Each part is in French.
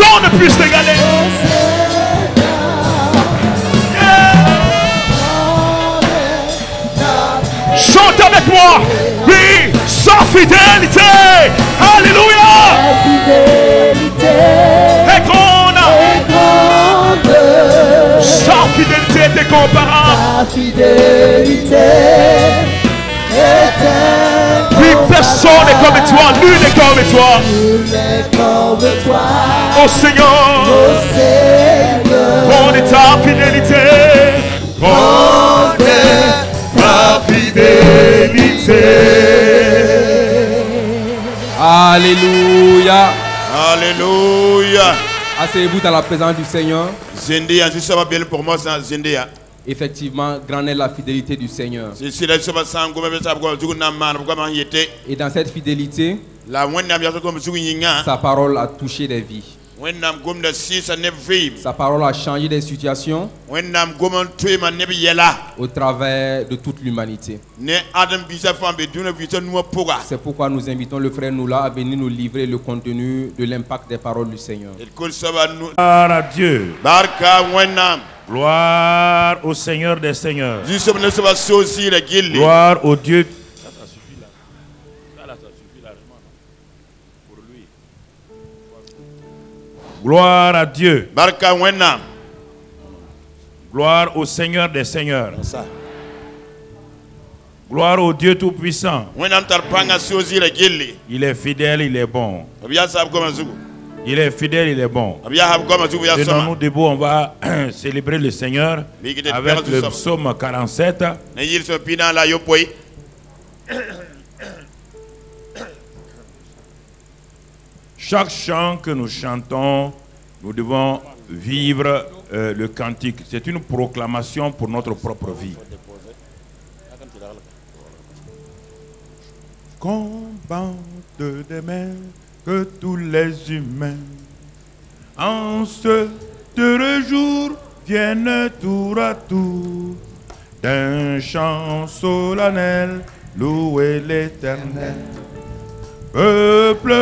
personne ne puisse t'égaler. Chante avec moi. Oui, sa fidélité. Alléluia. Est grande. Sa fidélité est incomparable. Ta fidélité est Oui, personne n'est comme toi. Nul n'est comme toi. Oh Seigneur. Grande est ta fidélité. Grande est ta fidélité. Alléluia. Alléluia. Asseyez-vous dans la présence du Seigneur. Zendia, je sais pas bien pour moi, c'est Zendia. Effectivement, grande est la fidélité du Seigneur. Et dans cette fidélité, sa parole a touché des vies. Sa parole a changé des situations au travers de toute l'humanité. C'est pourquoi nous invitons le frère Noula à venir nous livrer le contenu de l'impact des paroles du Seigneur. Gloire à Dieu. Gloire au Seigneur des Seigneurs. Gloire au Dieu. Gloire à Dieu. Gloire au Seigneur des Seigneurs. Gloire au Dieu Tout-Puissant. Il est fidèle, il est bon. Il est fidèle, il est bon. Tenons-nous debout, on va célébrer le Seigneur avec le psaume 47. Chaque chant que nous chantons, nous devons vivre le cantique. C'est une proclamation pour notre propre vie. Qu'on bande des mains que tous les humains en ce heureux jour viennent tour à tour d'un chant solennel louer l'Éternel. Peuple,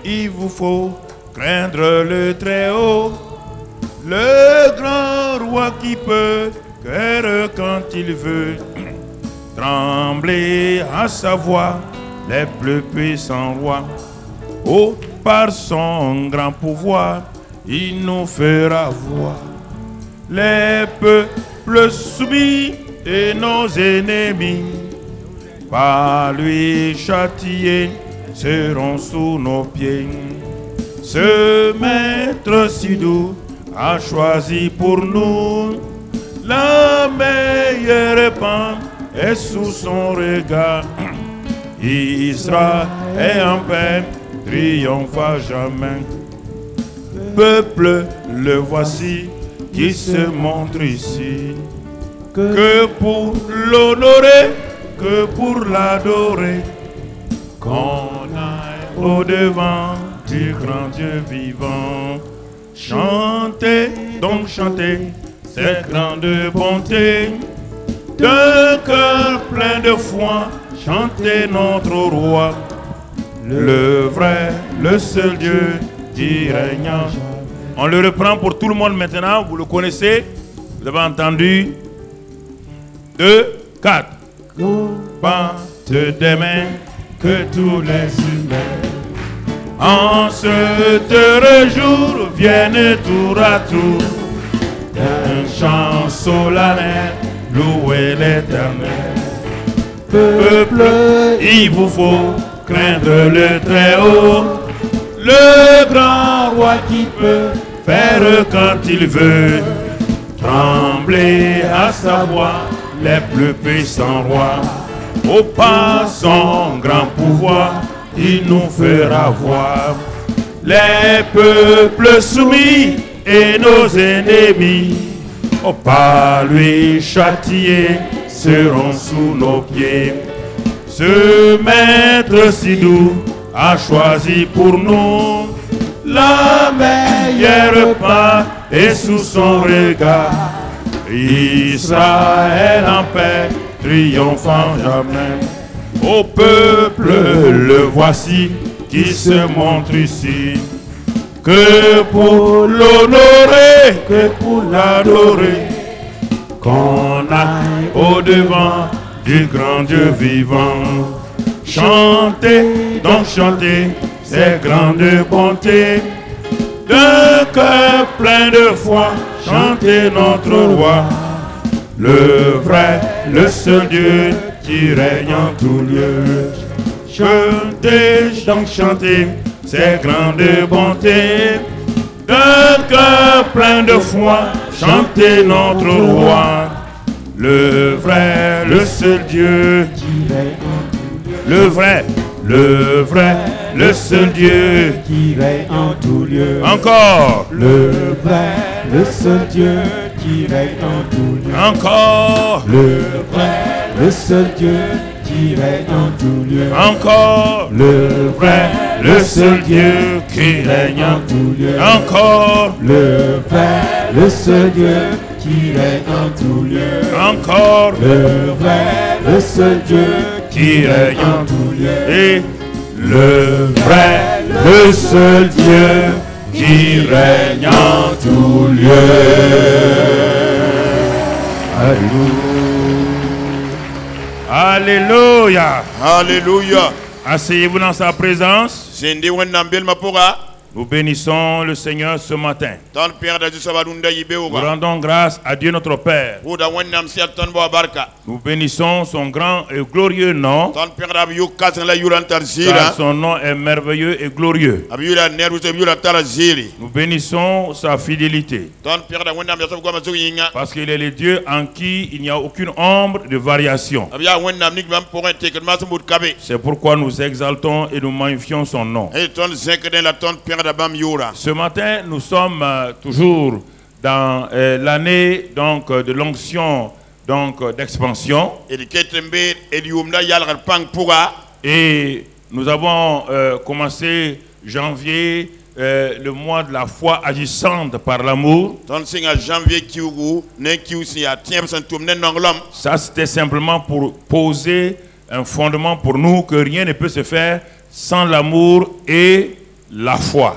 il vous faut craindre le Très-Haut, le grand roi qui peut faire quand il veut, trembler à sa voix les plus puissants rois. Oh, par son grand pouvoir, il nous fera voir les peuples soumis et nos ennemis. Par lui châtiés seront sous nos pieds. Ce maître si doux a choisi pour nous la meilleure pente est sous son regard. Israël est en paix, triomphe à jamais. Peuple, le voici qui se montre ici, que pour l'honorer, que pour l'adorer, qu'on aille au-devant du grand Dieu vivant. Chantez, donc chantez cette grande bonté, d'un cœur plein de foi, chantez notre roi, le vrai, le seul Dieu qui règne. On le reprend pour tout le monde maintenant, vous le connaissez, vous avez entendu. 2, 4. Combatte des mains que tous les humains en ce heureux jour viennent tour à tour d'un chant solennel louer l'Éternel. Peuple, il vous faut craindre le Très-Haut, le grand roi qui peut faire quand il veut, trembler à sa voix les plus puissants rois. Au pas son grand pouvoir, il nous fera voir les peuples soumis et nos ennemis. Au pas lui châtiés seront sous nos pieds. Ce maître si doux a choisi pour nous la meilleure part et sous son regard. Israël en paix, triomphant jamais. Au peuple, le voici qui se montre ici, que pour l'honorer, que pour l'adorer, qu'on aille au-devant du grand Dieu vivant. Chantez, donc chantez ses grandes bontés. D'un cœur plein de foi, chantez notre roi, le vrai, le seul Dieu qui règne en tout lieu. Chantez, donc chantez ses grandes bontés. D'un cœur plein de foi, chantez notre roi, le vrai, le seul Dieu qui règne en tout lieu. Le vrai, le seul Dieu qui règne en tout lieu. Encore. Le vrai, le seul Dieu qui règne en tout lieu. Encore. Le vrai, le seul Dieu qui règne en tout lieu. Encore. Le vrai, le seul Dieu qui règne en tout lieu. Encore. Le vrai, le seul Dieu qui règne en tout lieu. Encore. Le vrai, le seul Dieu qui règne en tout lieu. Et le vrai, le seul Dieu qui règne en tout lieu. Alléluia. Alléluia. Asseyez-vous dans sa présence. Nous bénissons le Seigneur ce matin. Nous rendons grâce à Dieu notre Père. Nous bénissons son grand et glorieux nom. Car son nom est merveilleux et glorieux. Nous bénissons sa fidélité. Parce qu'il est le Dieu en qui il n'y a aucune ombre de variation. C'est pourquoi nous exaltons et nous magnifions son nom. Ce matin, nous sommes toujours dans l'année de l'onction d'expansion. Et nous avons commencé janvier, le mois de la foi agissante par l'amour. Ça, c'était simplement pour poser un fondement pour nous que rien ne peut se faire sans l'amour et la foi.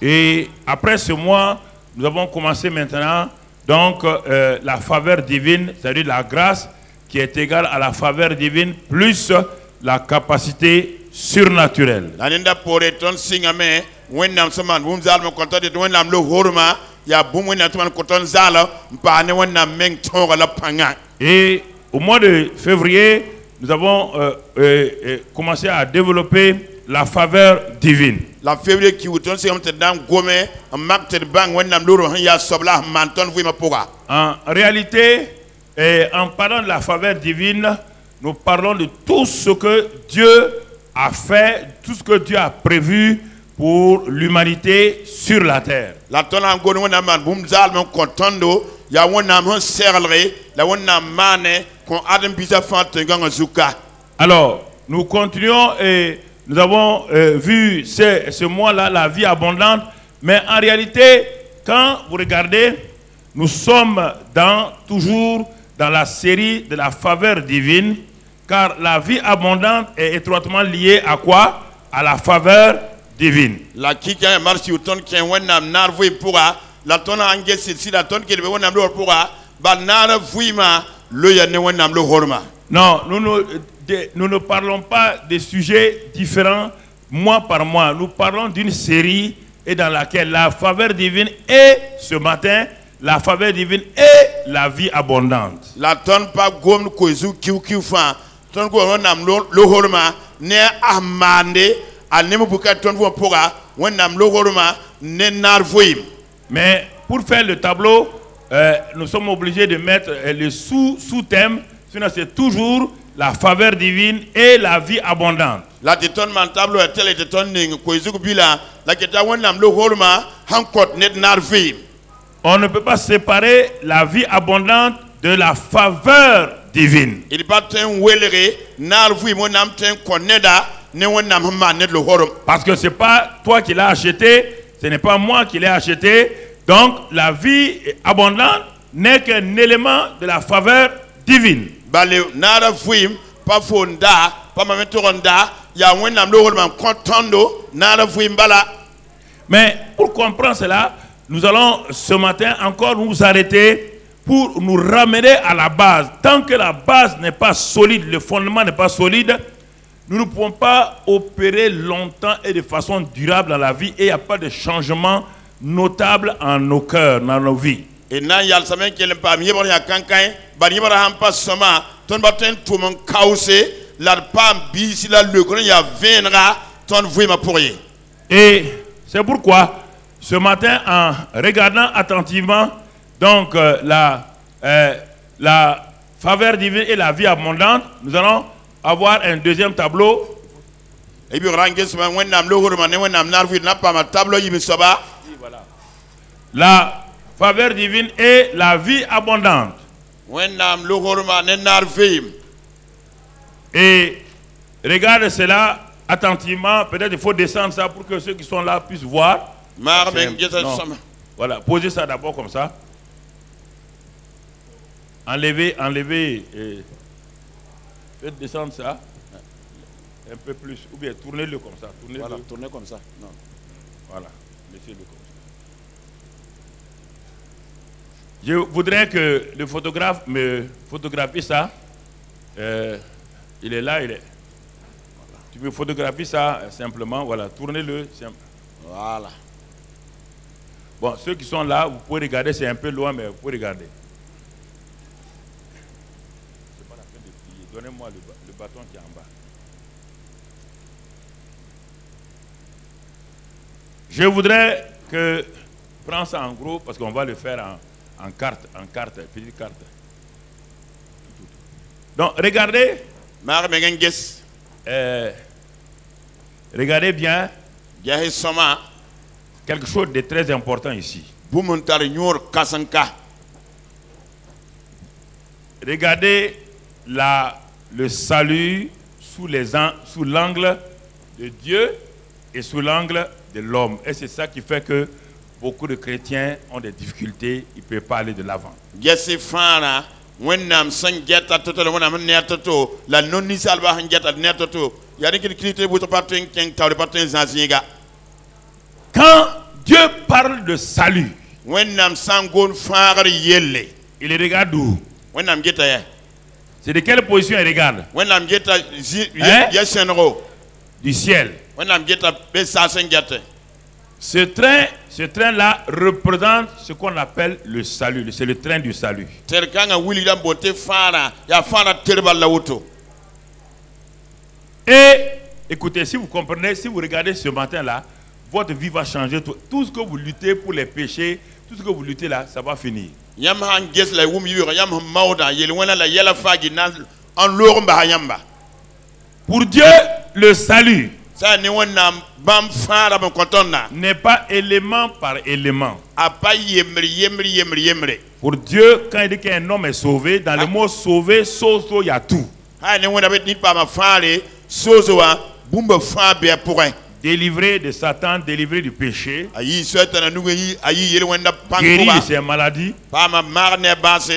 Et après ce mois, nous avons commencé maintenant la faveur divine, c'est-à-dire la grâce qui est égale à la faveur divine plus la capacité surnaturelle. Et au mois de février, nous avons commencé à développer la faveur divine. En réalité, en parlant de la faveur divine, nous parlons de tout ce que Dieu a fait, tout ce que Dieu a prévu pour l'humanité sur la terre. Alors, nous continuons et nous avons vu ce mois-là, la vie abondante. Mais en réalité, quand vous regardez, nous sommes toujours dans la série de la faveur divine. Car la vie abondante est étroitement liée à quoi? À la faveur divine. Non, nous ne parlons pas de sujets différents mois par mois. Nous parlons d'une série et dans laquelle la faveur divine est ce matin, la faveur divine est la vie abondante. Mais pour faire le tableau, nous sommes obligés de mettre le sous-thème, sinon c'est toujours la faveur divine et la vie abondante. On ne peut pas séparer la vie abondante de la faveur divine. Parce que ce n'est pas toi qui l'as acheté, ce n'est pas moi qui l'ai acheté. Donc la vie abondante n'est qu'un élément de la faveur divine. pas fonda, pas ma toronda, ya wena mlo man kontando na la vuimbala. Mais pour comprendre cela, nous allons ce matin encore nous arrêter pour nous ramener à la base. Tant que la base n'est pas solide, le fondement n'est pas solide, nous ne pouvons pas opérer longtemps et de façon durable dans la vie et il n'y a pas de changement notable en nos cœurs, dans nos vies. Et là, il y a le semaine qui est pas mieux pour y a quelqu'un, bah il y a un pas seulement, ton bâton tout mon causé, la pam bis, la le grand, il y a 20 rats, ton vuit ma pourrier. Et c'est pourquoi ce matin, en regardant attentivement donc la faveur divine et la vie abondante, nous allons avoir un deuxième tableau. Et puis la faveur divine et la vie abondante. Et regarde cela attentivement. Peut-être il faut descendre ça pour que ceux qui sont là puissent voir. Voilà, posez ça d'abord comme ça. Enlevez, faites descendre ça un peu plus, ou bien tournez-le comme ça. Voilà, tournez comme ça. Non. Voilà, laissez-le comme ça. Je voudrais que le photographe me photographie ça. Il est là, il est. Voilà. Tu me photographies ça simplement, voilà, tournez-le. Voilà. Bon, ceux qui sont là, vous pouvez regarder, c'est un peu loin, mais vous pouvez regarder. C'est pas la peine de plier. Donnez-moi le bâton qui est en bas. Je voudrais que, prends ça en gros, parce qu'on va le faire en carte, petite carte. Donc, regardez. Regardez bien. Quelque chose de très important ici. Regardez le salut sous l'angle de Dieu et sous l'angle de l'homme. Et c'est ça qui fait que beaucoup de chrétiens ont des difficultés, ils ne peuvent pas aller de l'avant. Quand Dieu parle de salut, il regarde où? C'est de quelle position il regarde? Du ciel. Ce train-là représente ce qu'on appelle le salut. C'est le train du salut. Et écoutez, si vous comprenez, si vous regardez ce matin-là, votre vie va changer. Tout ce que vous luttez pour les péchés, tout ce que vous luttez là, ça va finir. Pour Dieu, le salut n'est pas élément par élément. Pour Dieu, quand il dit qu'un homme est sauvé, dans le mot sauvé, il y a tout. Délivré de Satan, délivré du péché, guéri de ses maladies,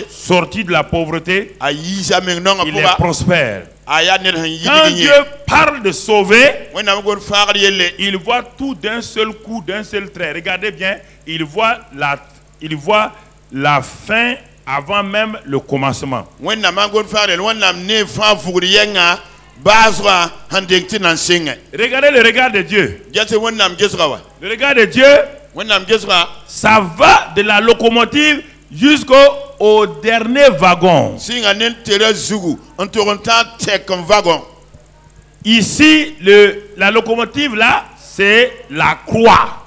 sorti de la pauvreté, il est prospère. Quand Dieu parle de sauver, il voit tout d'un seul coup, d'un seul trait. Regardez bien, il voit la fin avant même le commencement. Regardez le regard de Dieu. Le regard de Dieu, ça va de la locomotive jusqu'au dernier wagon. Ici, la locomotive là, c'est la croix.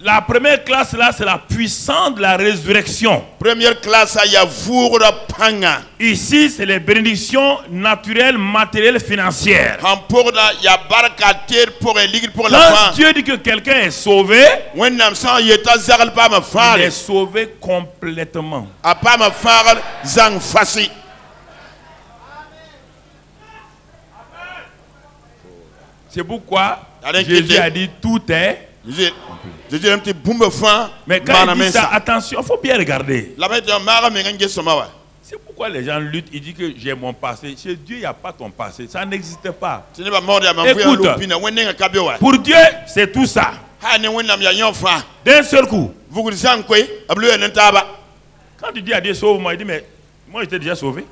La première classe là, c'est la puissance de la résurrection. Première classe, il y a ici, c'est les bénédictions naturelles, matérielles, financières. Quand Dieu dit que quelqu'un est sauvé, il est sauvé complètement. C'est pourquoi Jésus a dit tout est. Mais quand il dit ça, attention, il faut bien regarder. C'est pourquoi les gens luttent. Ils disent que j'ai mon passé. Chez Dieu, il n'y a pas ton passé. Ça n'existe pas. Écoute, pour Dieu, c'est tout ça. D'un seul coup. Quand tu dis à Dieu sauve-moi, il dit mais moi j'étais déjà sauvé.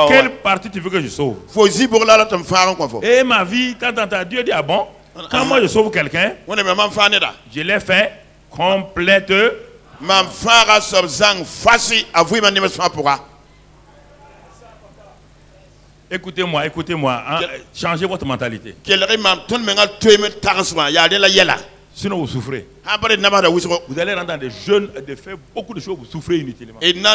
Quelle partie tu veux que je sauve? Et ma vie, quand tu entends Dieu dit ah bon, quand moi je sauve quelqu'un, je l'ai fait complète. Écoutez-moi, écoutez-moi. Hein, changez votre mentalité. Sinon vous souffrez. Vous allez rentrer dans des jeûnes, de faire beaucoup de choses, vous souffrez inutilement. Il n'y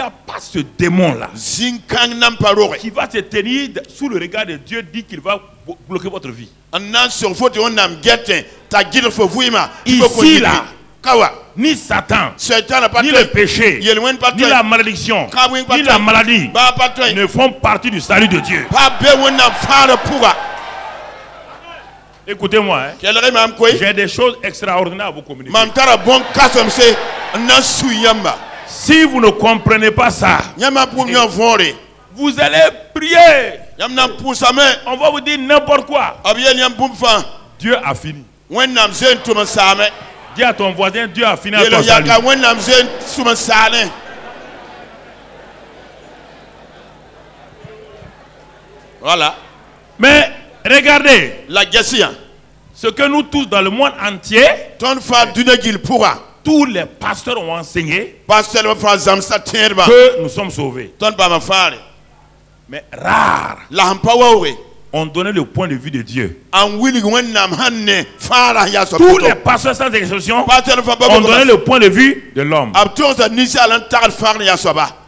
a pas ce démon-là qui va se tenir sous le regard de Dieu, dit qu'il va bloquer votre vie. Ici, là, ni Satan, ni le péché, ni la malédiction, ni la maladie ne font partie du salut de Dieu. Écoutez-moi, hein. J'ai des choses extraordinaires à vous communiquer. Si vous ne comprenez pas ça, vous allez prier. On va vous dire n'importe quoi. Dieu a fini. Dis à ton voisin, Dieu a fini à ton salut. Voilà. Mais regardez, ce que nous tous dans le monde entier, tous les pasteurs ont enseigné que nous sommes sauvés. Mais rares ont donné le point de vue de Dieu. Tous les pasteurs sans exception ont donné le point de vue de l'homme.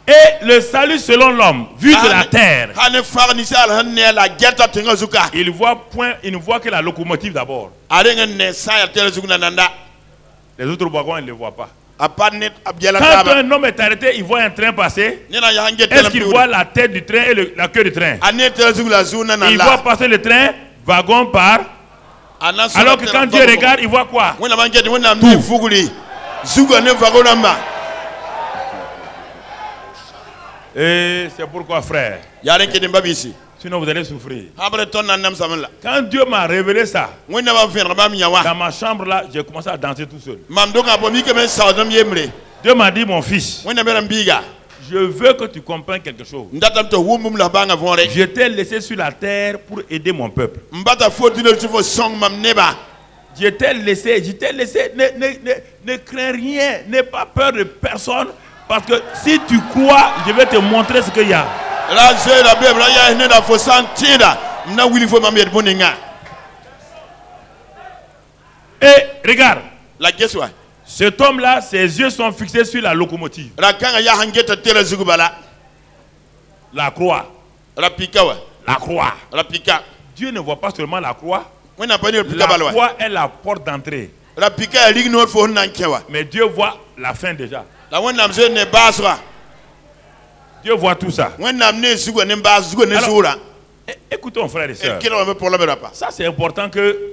Et le salut selon l'homme, vu de la terre, il ne voit que la locomotive d'abord. Les autres wagons, il ne les voit pas. Quand un homme est arrêté, il voit un train passer. Est-ce qu'il voit la tête du train et la queue du train? Il voit passer le train, wagon par. Alors que quand Dieu regarde, il voit quoi? Et c'est pourquoi, frère, sinon vous allez souffrir. Quand Dieu m'a révélé ça, dans ma chambre là, j'ai commencé à danser tout seul. Dieu m'a dit, mon fils, je veux que tu comprennes quelque chose. Je t'ai laissé sur la terre pour aider mon peuple. Je t'ai laissé, ne crains rien, n'aie pas peur de personne. Parce que si tu crois, je vais te montrer ce qu'il y a. Et regarde, cet homme-là, ses yeux sont fixés sur la locomotive. La croix. La croix. Dieu ne voit pas seulement la croix. La croix est la porte d'entrée. Mais Dieu voit la fin déjà. Dieu voit tout ça. Alors, écoutons, frères et sœurs. Ça, c'est important que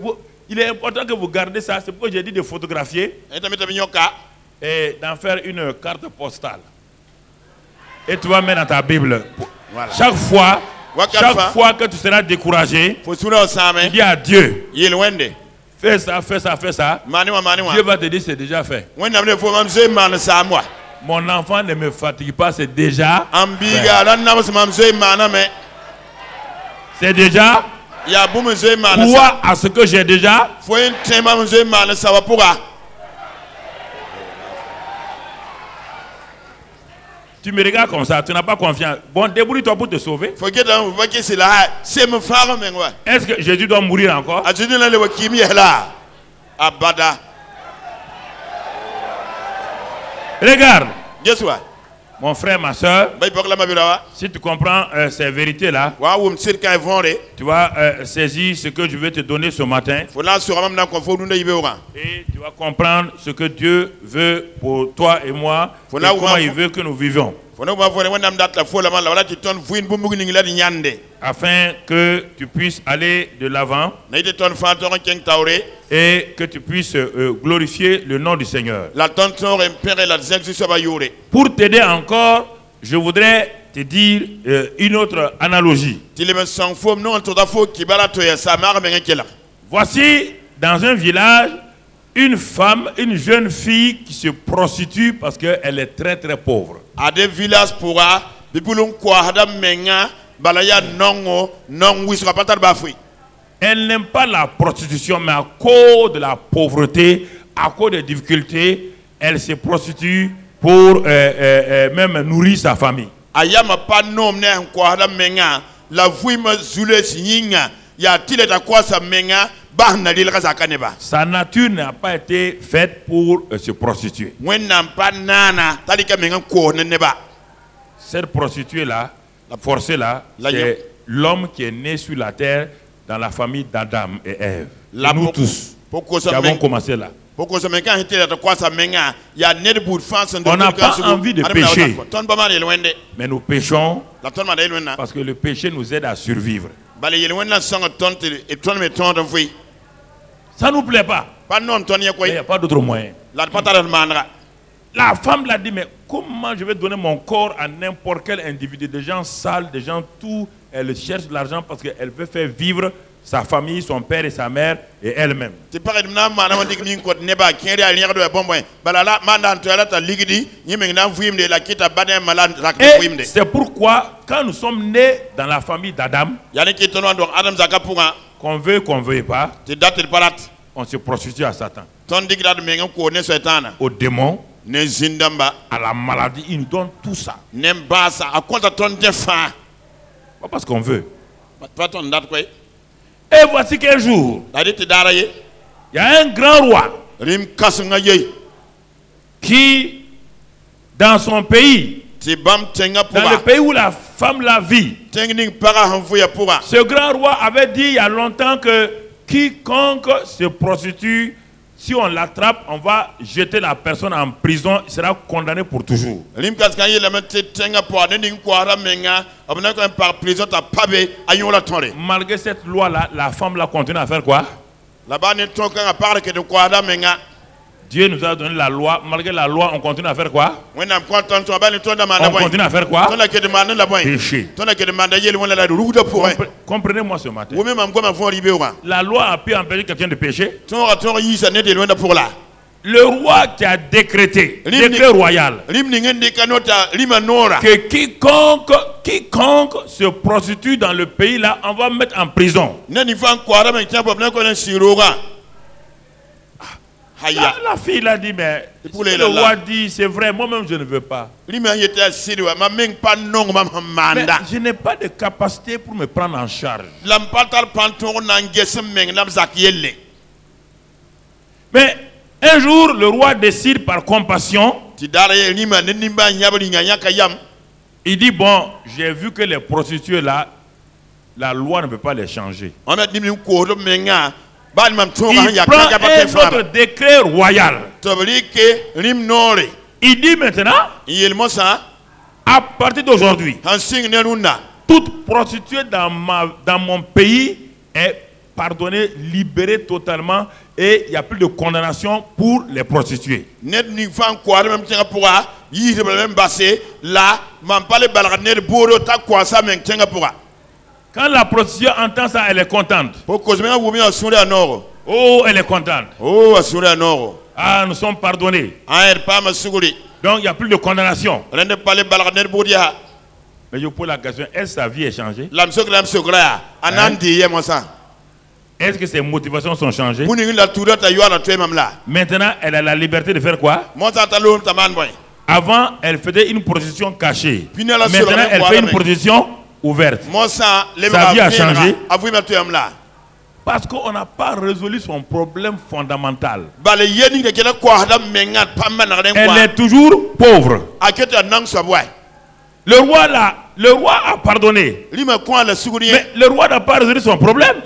il est important que vous gardez ça. C'est pourquoi j'ai dit de photographier et d'en faire une carte postale. Et tu vas mettre dans ta Bible. Voilà. Chaque fois que tu seras découragé, dis à Dieu. Fais ça, fais ça, fais ça. Dieu va te dire c'est déjà fait. Mon enfant ne me fatigue pas, c'est déjà fait. C'est déjà. Crois à ce que j'ai déjà. Tu me regardes comme ça, tu n'as pas confiance. Bon, débrouille-toi pour te sauver. Est-ce que Jésus doit mourir encore? Regarde. Mon frère, ma soeur, si tu comprends ces vérités-là, tu vas saisir ce que je vais te donner ce matin. Et tu vas comprendre ce que Dieu veut pour toi et moi, et comment il veut que nous vivions. afin que tu puisses aller de l'avant et que tu puisses glorifier le nom du Seigneur. Pour t'aider encore, je voudrais te dire une autre analogie. Voici dans un village une femme, une jeune fille qui se prostitue parce qu'elle est très très pauvre. Elle n'aime pas la prostitution, mais à cause de la pauvreté, à cause des difficultés, elle se prostitue pour même nourrir sa famille. Sa nature n'a pas été faite pour se prostituer. Cette prostituée-là, forcée là, c'est l'homme qui est né sur la terre dans la famille d'Adam et Ève. Nous tous qui avons commencé là. On n'a pas envie de pécher, mais nous péchons parce que le péché nous aide à survivre. Ça ne nous plaît pas. Il n'y a pas d'autre moyen. La femme l'a dit, mais comment je vais donner mon corps à n'importe quel individu, des gens sales, des gens tout. Elle cherche l'argent parce qu'elle veut faire vivre sa famille, son père et sa mère et elle-même. Et c'est pourquoi quand nous sommes nés dans la famille d'Adam, qu'on veuille pas, on se prostitue à Satan, au démon, à la maladie. Il nous donne tout ça. Pas parce qu'on veut. Et voici qu'un jour, il y a un grand roi qui, dans son pays, dans le pays où la femme la vit, ce grand roi avait dit il y a longtemps que quiconque se prostitue, si on l'attrape, on va jeter la personne en prison, il sera condamné pour toujours. Malgré cette loi-là, la femme l'a continué à faire quoi? Dieu nous a donné la loi. Malgré la loi, on continue à faire quoi? On continue à faire quoi? Péché. Comprenez-moi ce matin. La loi a pu empêcher quelqu'un de pécher. Le roi qui a décrété, décret royal, que quiconque se prostitue dans le pays là, on va mettre en prison. La fille a dit, mais le roi dit, c'est vrai, moi-même je ne veux pas. Mais je n'ai pas de capacité pour me prendre en charge. Mais un jour, le roi décide par compassion. Il dit, bon, j'ai vu que les prostituées là, la loi ne peut pas les changer. Il prend un autre décret royal. Il dit maintenant, à partir d'aujourd'hui, toute prostituée dans mon pays est pardonnée, libérée totalement, et il n'y a plus de condamnation pour les prostituées. Quand la prostituée entend ça, elle est contente. Oh, elle est contente. Ah, nous sommes pardonnés. Donc, il n'y a plus de condamnation. Mais je pose la question, est-ce que sa vie est changée? Est-ce que ses motivations sont changées? Maintenant, elle a la liberté de faire quoi? Avant, elle faisait une prostitution cachée. Maintenant, elle fait une prostitution ouverte. Sa vie a changé parce qu'on n'a pas résolu son problème fondamental. Elle est toujours pauvre. Le roi a pardonné, mais le roi n'a pas résolu son problème.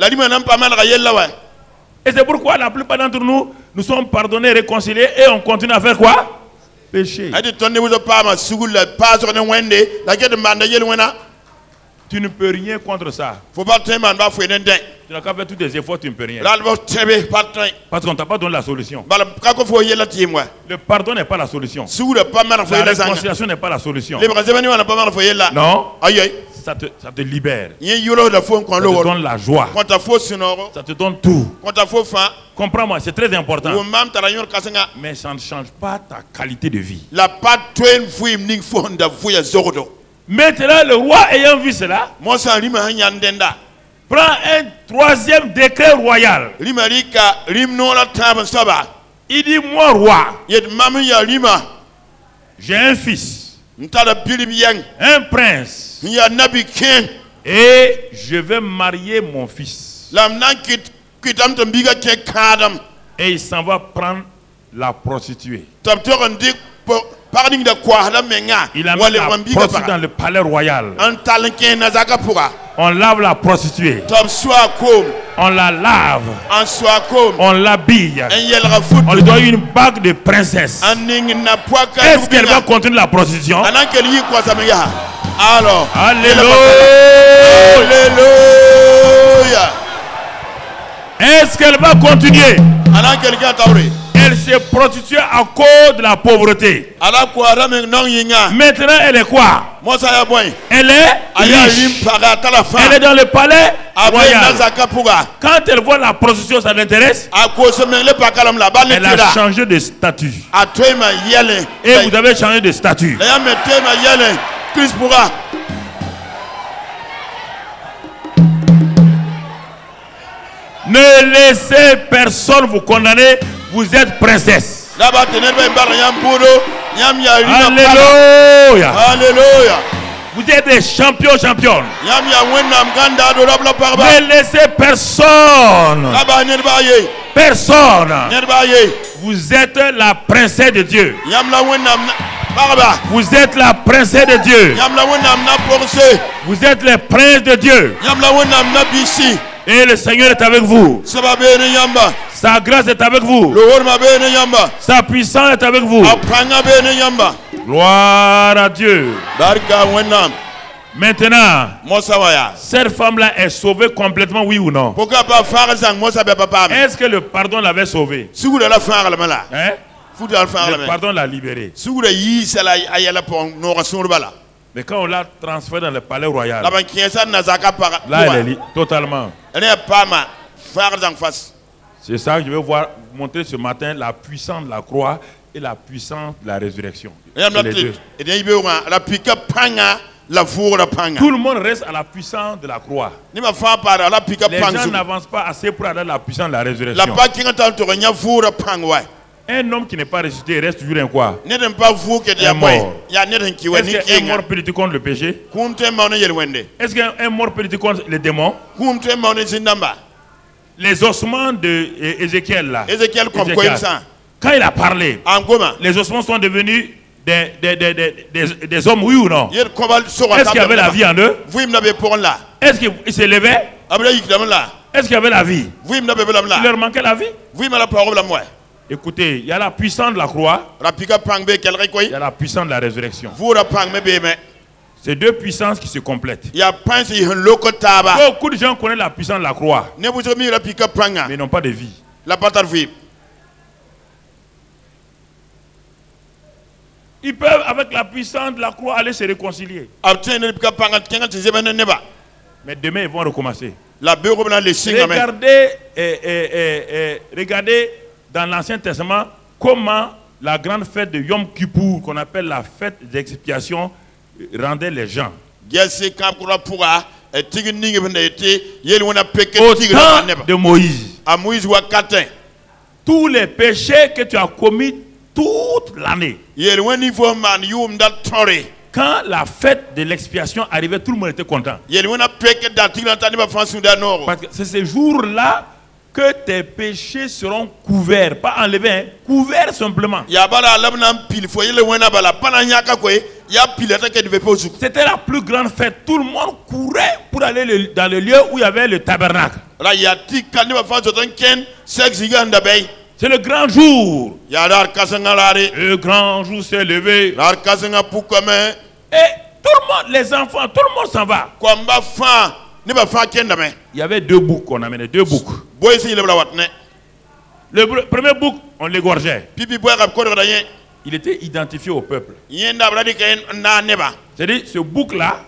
Et c'est pourquoi la plupart d'entre nous, nous sommes pardonnés, réconciliés, et on continue à faire quoi? péché. Tu ne peux rien contre ça. Tu n'as qu'à faire tous tes efforts, tu ne peux rien. Parce qu'on ne t'a pas donné la solution. Le pardon n'est pas la solution. La réconciliation n'est pas la solution. Non. Ça te libère. Ça te donne la joie. Ça te donne tout. Comprends-moi, c'est très important. Mais ça ne change pas ta qualité de vie. Maintenant, le roi ayant vu cela, prend un troisième décret royal. Il dit, moi roi, j'ai un fils, un prince, et je vais marier mon fils. Et il s'en va prendre la prostituée. Il a mis la prostituée dans le palais royal. On lave la prostituée. On la lave. On l'habille. On lui donne une bague de princesse. Est-ce qu'elle va continuer la prostitution? Alors, alléluia. Est-ce qu'elle va continuer? Elle s'est prostituée à cause de la pauvreté. Maintenant, elle est quoi? Elle est riche. Elle est dans le palais royal. Quand elle voit la prostitution, ça l'intéresse. Elle a changé de statut. Et vous avez changé de statut. Ne laissez personne vous condamner. Vous êtes princesse. Alléluia. Alléluia. Vous êtes des champions, championnes. Ne laissez personne. Personne. Vous êtes la princesse de Dieu. Vous êtes la princesse de Dieu. Vous êtes les princes de Dieu. Et le Seigneur est avec vous. Sa grâce est avec vous. Sa puissance est avec vous. Gloire à Dieu. Maintenant, cette femme-là est sauvée complètement, oui ou non? Est-ce que le pardon l'avait sauvée? Hein? Le pardon l'a libérée. Mais quand on l'a transféré dans le palais royal, là elle est totalement. C'est ça que je vais montrer ce matin, la puissance de la croix et la puissance de la résurrection. Les deux. Tout le monde reste à la puissance de la croix. Les gens n'avancent pas assez pour aller à la puissance de la résurrection. Un homme qui n'est pas ressuscité reste toujours un quoi? Un mort. Est-ce qu'un mort peut lutter contre le péché? Est-ce qu'un mort peut lutter contre les démons? Les ossements d'Ézéchiel là. Quand il a parlé, les ossements sont devenus des hommes, oui ou non? Est-ce qu'il y avait la vie en eux? Est-ce qu'ils se levaient? Est-ce qu'il y avait la vie? Il leur manquait la vie? Écoutez, il y a la puissance de la croix, il y a la puissance de la résurrection. C'est deux puissances qui se complètent. Beaucoup de gens connaissent la puissance de la croix, mais n'ont pas de vie. Ils peuvent, avec la puissance de la croix, aller se réconcilier. Mais demain, ils vont recommencer. Regardez dans l'Ancien Testament comment la grande fête de Yom Kippour, qu'on appelle la fête d'expiation, rendait les gens. Au temps de Moïse, tous les péchés que tu as commis toute l'année, quand la fête de l'expiation arrivait, tout le monde était content. Parce que c'est ce jour-là que tes péchés seront couverts, pas enlevés, hein, couverts simplement. C'était la plus grande fête. Tout le monde courait pour aller dans le lieu où il y avait le tabernacle. C'est C'est le grand jour. Le grand jour s'est levé. Et tout le monde, les enfants, tout le monde s'en va. Il y avait 2 boucs qu'on amenait, 2 boucs. Le premier bouc, on l'égorgeait. Il était identifié au peuple. C'est-à-dire, ce bouc-là,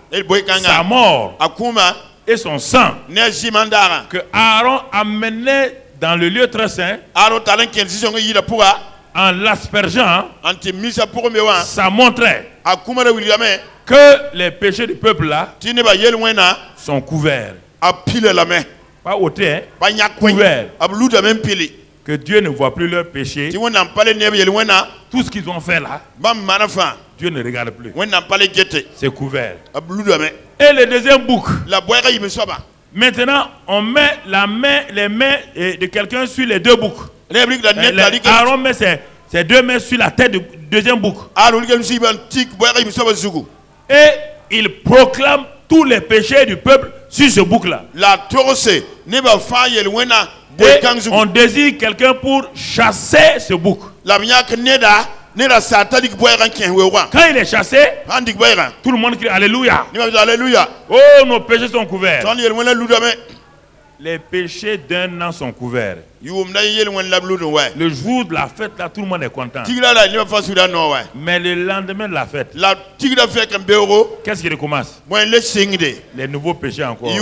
sa mort et son sang, que Aaron amenait dans le lieu très saint, en l'aspergeant, ça montrait que les péchés du peuple-là sont couverts. Pas ôtés, hein? Couverts. Que Dieu ne voit plus leurs péchés. Tout ce qu'ils ont fait là, Dieu ne regarde plus. C'est couvert. Et le deuxième bouc. Maintenant, on met les mains de quelqu'un sur les 2 boucs. Aaron met ses 2 mains sur la tête du deuxième bouc. Et il proclame tous les péchés du peuple sur ce bouc-là. Et on désire quelqu'un pour chasser ce bouc. Quand il est chassé, tout le monde crie Alléluia. Oh, nos péchés sont couverts. Les péchés d'un an sont couverts. Le jour de la fête, là, tout le monde est content. Mais le lendemain de la fête, qu'est-ce qui recommence? Les nouveaux péchés encore.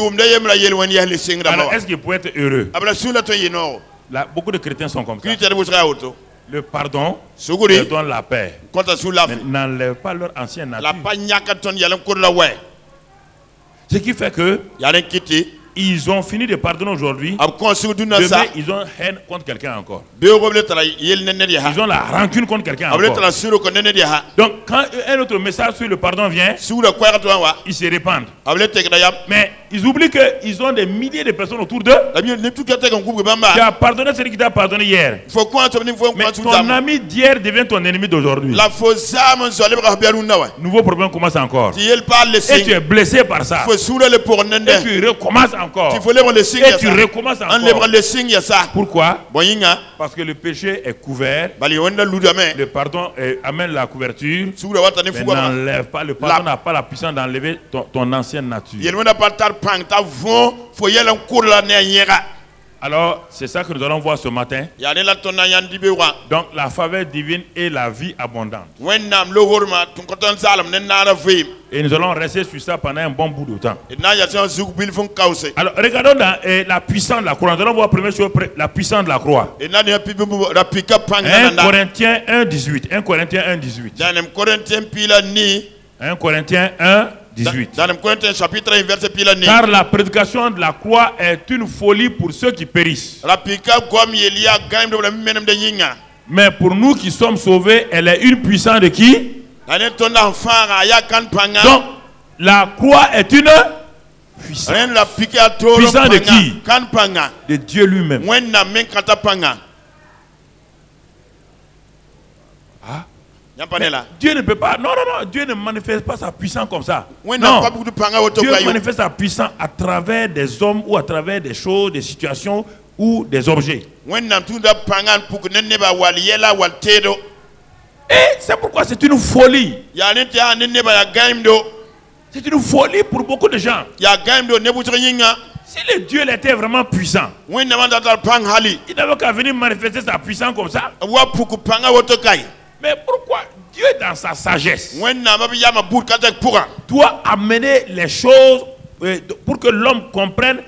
Alors, est-ce qu'il peut être heureux? Là, beaucoup de chrétiens sont comme ça. Le pardon leur donne la paix. Mais n'enlève pas leur ancienne nature. Ce qui fait que ils ont fini de pardonner aujourd'hui. Demain, ils ont haine contre quelqu'un encore. Ils ont la rancune contre quelqu'un encore. Donc, quand un autre message sur le pardon vient, ils se répandent. Mais ils oublient qu'ils ont des milliers de personnes autour d'eux qui a pardonné celui qui t'a pardonné hier. Mais ton ami d'hier devient ton ennemi d'aujourd'hui. Nouveau problème commence encore. Et tu es blessé par ça. Et tu recommences encore. Et tu recommences encore. Pourquoi? Parce que le péché est couvert. Le pardon amène la couverture. Mais n'enlève pas. Le pardon n'a pas la puissance d'enlever ton ancienne nature. Alors, c'est ça que nous allons voir ce matin. Donc, la faveur divine et la vie abondante. Et nous allons rester sur ça pendant un bon bout de temps. Alors, regardons dans la puissance de la croix. Nous allons voir première chose, la puissance de la croix. 1 Corinthiens 1, 18. 1 Corinthiens 1, 18. 1 Corinthiens 1, 18. Car la prédication de la croix est une folie pour ceux qui périssent. Mais pour nous qui sommes sauvés, elle est une puissance de qui? Donc, la croix est une puissance. Puissance de qui? De Dieu lui-même. Ah. Dieu ne peut pas, non, Dieu ne manifeste pas sa puissance comme ça. Non, Dieu manifeste sa puissance à travers des hommes ou à travers des choses, des situations ou des objets. Et c'est pourquoi c'est une folie. C'est une folie pour beaucoup de gens. Si le Dieu était vraiment puissant, il n'avait qu'à venir manifester sa puissance comme ça. Mais pourquoi Dieu, dans sa sagesse, doit amener les choses pour que l'homme comprenne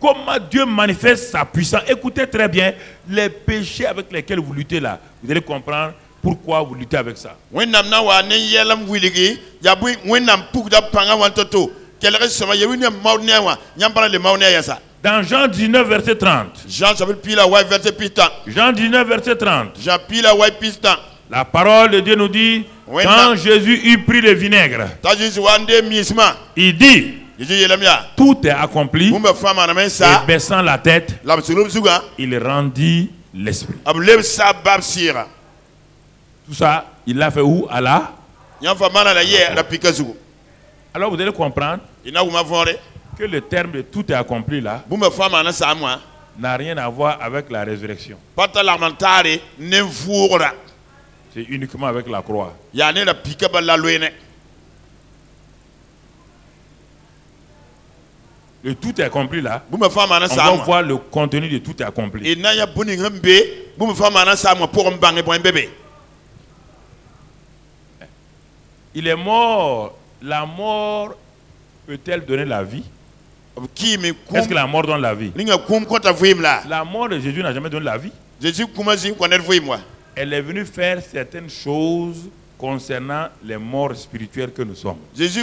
comment Dieu manifeste sa puissance? Écoutez très bien, les péchés avec lesquels vous luttez là, vous allez comprendre pourquoi vous luttez avec ça. Dans Jean 19, verset 30. Jean 19, verset 30. La parole de Dieu nous dit, quand Jésus eut pris le vinaigre, il dit, tout est accompli. Et baissant la tête, il rendit l'esprit. Tout ça, il l'a fait où? À la? Alors vous allez comprendre que le terme de tout est accompli là n'a rien à voir avec la résurrection. C'est uniquement avec la croix. Le tout est accompli là. On va voir le contenu de tout est accompli. Il est mort. La mort peut-elle donner la vie? Est-ce que la mort donne la vie? La mort de Jésus n'a jamais donné la vie. Elle est venue faire certaines choses concernant les morts spirituels que nous sommes. C'est sa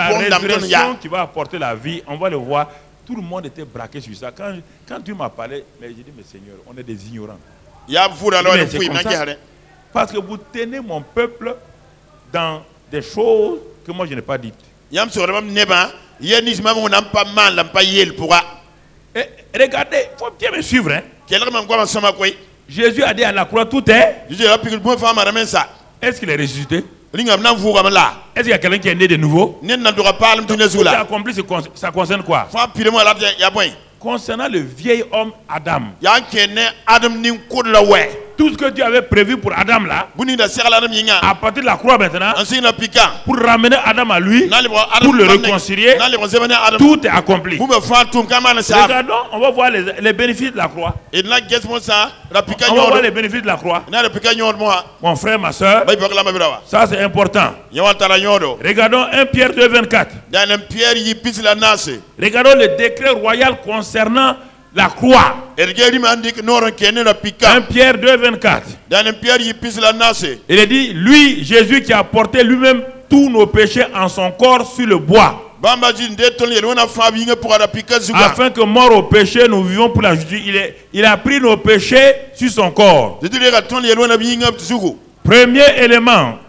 résurrection qui va apporter la vie. On va le voir. Tout le monde était braqué sur ça. Quand Dieu m'a parlé, j'ai dit, mais Seigneur, on est des ignorants. Parce que vous tenez mon peuple dans des choses que moi je n'ai pas dites. Et regardez, il faut bien me suivre. Hein? Jésus a dit à la croix, tout est. Est-ce qu'il est ressuscité? Est-ce qu'il y a quelqu'un qui est né de nouveau? Tout est accompli, ça concerne quoi? Concernant le vieil homme Adam. Tout ce que Dieu avait prévu pour Adam là, à partir de la croix maintenant, pour ramener Adam à lui, pour le réconcilier, tout est accompli. Regardons, on va voir les bénéfices de la croix. On va voir les bénéfices de la croix. Mon frère, ma soeur, ça c'est important. Regardons 1 Pierre 2,24. Regardons le décret royal concernant la croix. 1 Pierre 2,24. Il est dit, lui, Jésus qui a porté lui-même tous nos péchés en son corps sur le bois. Afin que mort au péché, nous vivons pour la justice. Il a pris nos péchés sur son corps. Premier élément,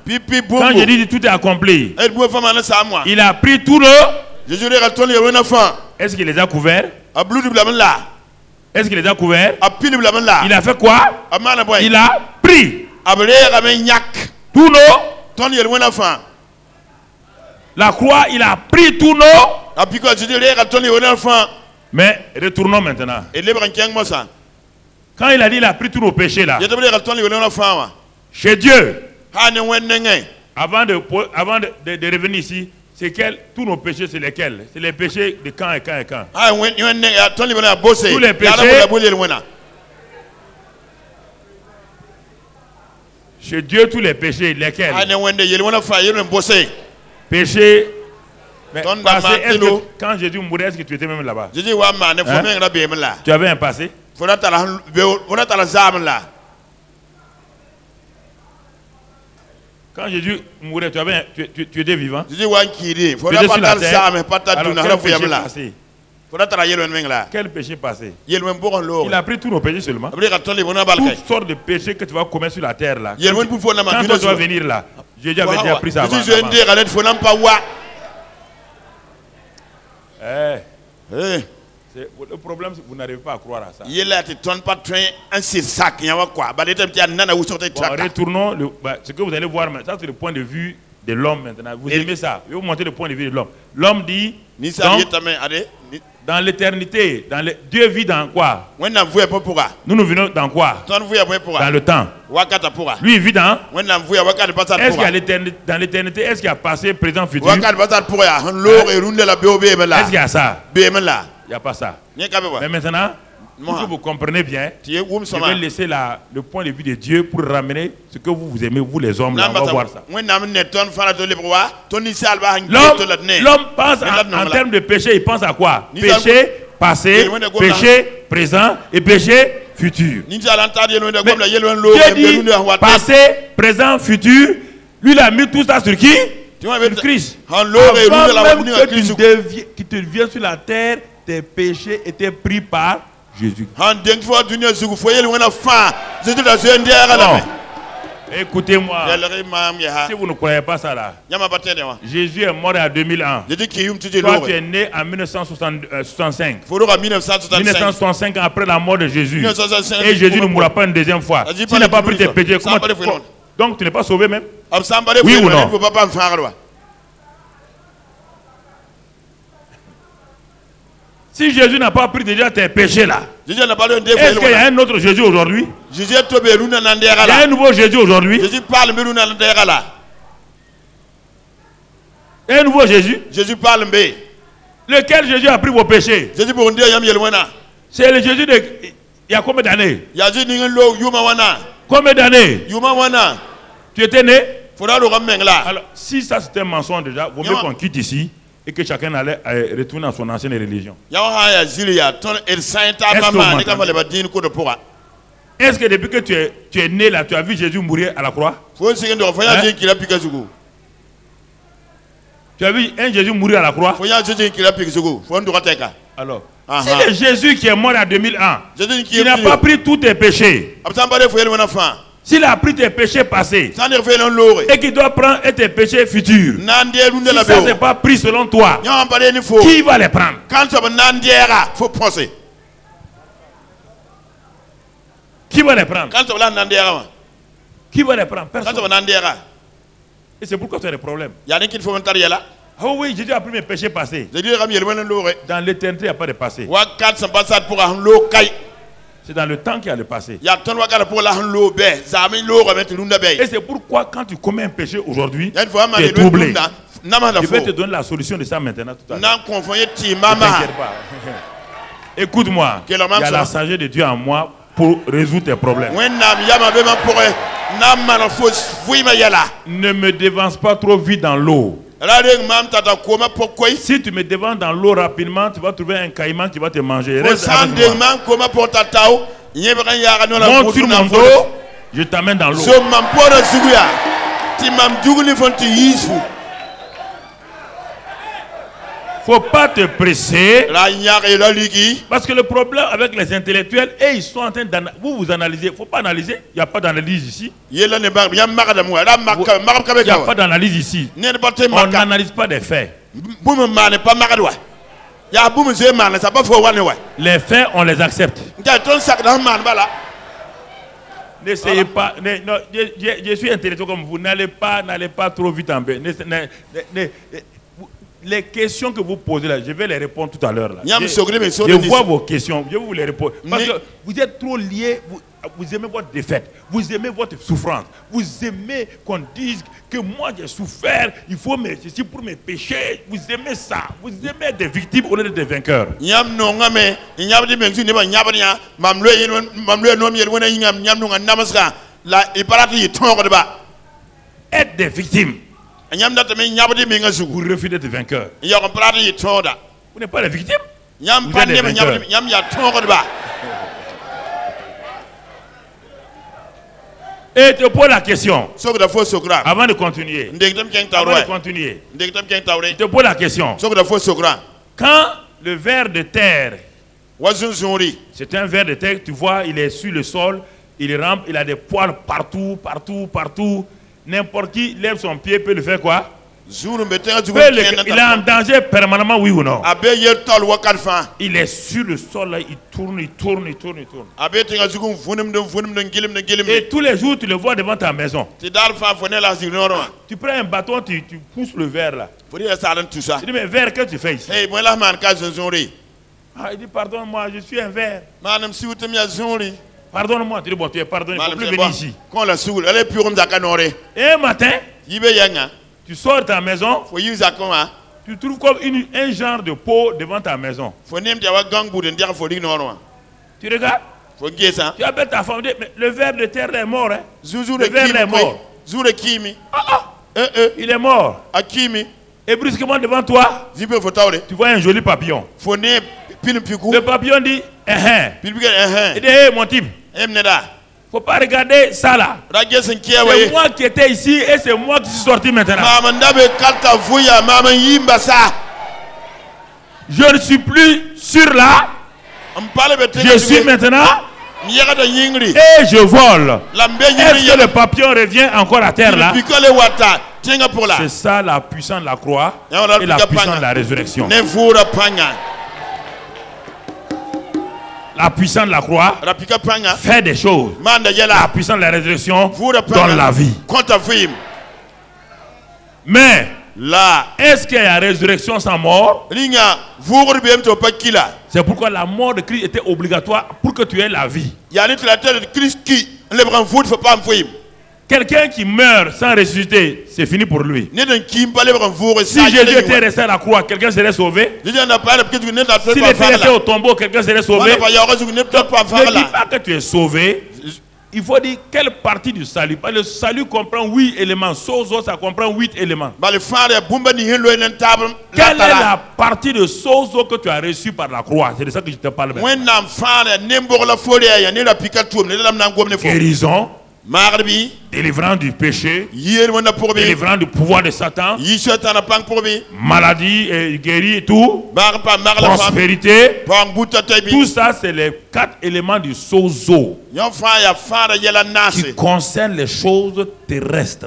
quand je dis tout est accompli, il a pris tous nos. Est-ce qu'il les a couverts? Est-ce qu'il les a couverts? Il a fait quoi? Il a pris tous nos. La croix, il a pris tous nos. Mais retournons maintenant. Quand il a dit il a pris tous nos péchés là, chez Dieu, avant de revenir ici, c'est tous nos péchés, c'est lesquels? C'est les péchés de quand et quand et quand? Tous les péchés. Chez Dieu, tous les péchés, lesquels? Péché. Mais passé, quand Jésus mourait, est-ce que tu étais même là-bas? Hein? Tu avais un passé? Quand Jésus mourait, tu étais vivant? Tu étais sur la terre. Alors, quel péché passé? Il a pris tous nos péchés seulement. Toutes sortes de péchés que tu vas commettre sur la terre là. Quand toi tu vas venir là, Jésus avait déjà pris ça avant. Le problème, c'est que vous n'arrivez pas à croire à ça. Bon, retournons, ce que vous allez voir, ça c'est le point de vue de l'homme maintenant. Vous aimez ça? Je vais vous montrer le point de vue de l'homme. L'homme dit, dans l'éternité, Dieu vit dans quoi? Nous venons dans quoi? Dans le temps. Lui il vit dans. Est-ce qu'il y a dans l'éternité, est-ce qu'il y a passé, présent, futur? Est-ce qu'il y a ça? Il n'y a pas ça. Mais maintenant, pour que vous comprenez bien, je vais laisser le point de vue de Dieu pour ramener ce que vous aimez, vous les hommes. Là, on va voir ça. L'homme pense en termes de péché, il pense à quoi? Péché passé, péché présent et péché futur. Mais Dieu dit passé, présent, futur. Lui, il a mis tout ça sur qui? Sur Christ. Avant même que tu te viens sur la terre, tes péchés étaient pris par Jésus. Écoutez-moi, si vous ne croyez pas ça là, Jésus est mort à 2000 ans. Toi tu es né en 1965. 1965 après la mort de Jésus. Et Jésus ne mourra pas une deuxième fois. Tu n'as pas pris tes péchés. Donc tu n'es pas sauvé même? Oui ou non? Si Jésus n'a pas pris déjà tes péchés là, Jésus n'a pas le est-ce qu'il y a un autre Jésus aujourd'hui? Il y a un nouveau Jésus aujourd'hui. Jésus parle mais nous n'allons là. Un nouveau Jésus. Jésus parle mais. Lequel Jésus a pris vos péchés? Jésus pour dire yam yelwana. C'est le Jésus de. Il y a combien d'années? Jésus n'ingé lo yuma wana. Combien d'années? Yuma wana. Tu étais né? Faudra le ramener là. Alors, si ça c'était un mensonge déjà, vaut mieux qu'on quitte ici et que chacun allait retourner à son ancienne religion. Est-ce que depuis que tu es né là, tu as vu Jésus mourir à la croix? Hein? Tu as vu un Jésus mourir à la croix? Alors, c'est le Jésus qui est mort à 2001. Il n'a pas pris tous tes péchés. S'il a pris tes péchés passés et qu'il doit prendre tes péchés futurs, si ça n'est pas pris selon toi, qui va les prendre? Qui va les prendre? Qui va les prendre? Personne. Et c'est pourquoi tu as des problèmes. Oh oui, Jésus a pris mes péchés passés. Dans l'éternité, il n'y a pas de passé. C'est dans le temps qu'il y a le passé. Et c'est pourquoi quand tu commets un péché aujourd'hui, tu es troublé. Je vais te donner la solution de ça maintenant tout à l'heure. Ne t'inquiète pas. Écoute-moi. Il y a la sagesse de Dieu en moi pour résoudre tes problèmes. Ne me dévance pas trop vite dans l'eau. Si tu me devances dans l'eau rapidement, tu vas trouver un caïman qui va te manger. Reste avec moi. Monte sur mon dos, je t'amène dans l'eau. Faut pas te presser. Parce que le problème avec les intellectuels, ils sont en train d'analyser. Vous analysez. Faut pas analyser. Il n'y a pas d'analyse ici. Il n'y a pas d'analyse ici. On n'analyse pas des faits. Les faits, on les accepte. N'essayez pas. Non, je suis intellectuel comme vous. N'allez pas trop vite en bas. Les questions que vous posez là, je vais les répondre tout à l'heure. Je vois vos questions, je vais vous les répondre. Parce que vous êtes trop liés, vous aimez votre défaite, vous aimez votre souffrance, vous aimez qu'on dise que moi j'ai souffert, il faut me ceci pour mes péchés, vous aimez ça, vous aimez des victimes au lieu des vainqueurs. Être des victimes. Vous refusez d'être vainqueur. Vous n'êtes pas la victime. Vous êtes des vainqueurs. Et te pose la question. Avant de continuer. Je te pose la question. Quand le ver de terre, c'est un ver de terre, tu vois, il est sur le sol, il rampe, il a des poils partout. N'importe qui lève son pied peut le faire quoi? Il est en danger permanemment, oui ou non? Il est sur le sol là, il tourne. Et tous les jours tu le vois devant ta maison. Tu prends un bâton, tu pousses le verre là. Tu dis mais verre, qu'est-ce que tu fais ici? Il dit pardonne-moi, je suis un verre. Pardonne-moi, tu dis bon, tu es pardonné, il ne faut plus venir ici. Et un matin, tu sors de ta maison, tu trouves comme un genre de pot devant ta maison. Tu regardes, tu appelles ta femme, mais le ver de terre est mort. Hein? Le ver est mort. Il est mort. Et brusquement devant toi, tu vois un joli papillon. Le papillon dit, il dit, hey, mon type, faut pas regarder ça là. C'est moi qui étais ici et c'est moi qui suis sorti maintenant. Je ne suis plus sur là. Je suis maintenant. Et je vole. Est-ce que le papillon revient encore à terre là? C'est ça la puissance de la croix et la puissance de la résurrection. La puissance de la croix fait des choses. La puissance de la résurrection donne la vie. Mais Là, est-ce qu'il y a résurrection sans mort? C'est pourquoi la mort de Christ était obligatoire pour que tu aies la vie. Quelqu'un qui meurt sans ressusciter, c'est fini pour lui. Si Jésus était resté à la croix, quelqu'un serait sauvé. S'il était resté au tombeau, quelqu'un serait sauvé. Ne dis pas que tu es sauvé. Il faut dire quelle partie du salut. Parce que le salut comprend 8 éléments. Sozo, ça comprend 8 éléments. Quelle est la partie de Sozo que tu as reçue par la croix? C'est de ça que je te parle maintenant. Guérison. Délivrant du péché, délivrant du pouvoir de Satan, maladie et guéri et tout, prospérité, tout ça c'est les 4 éléments du sozo qui concernent les choses terrestres.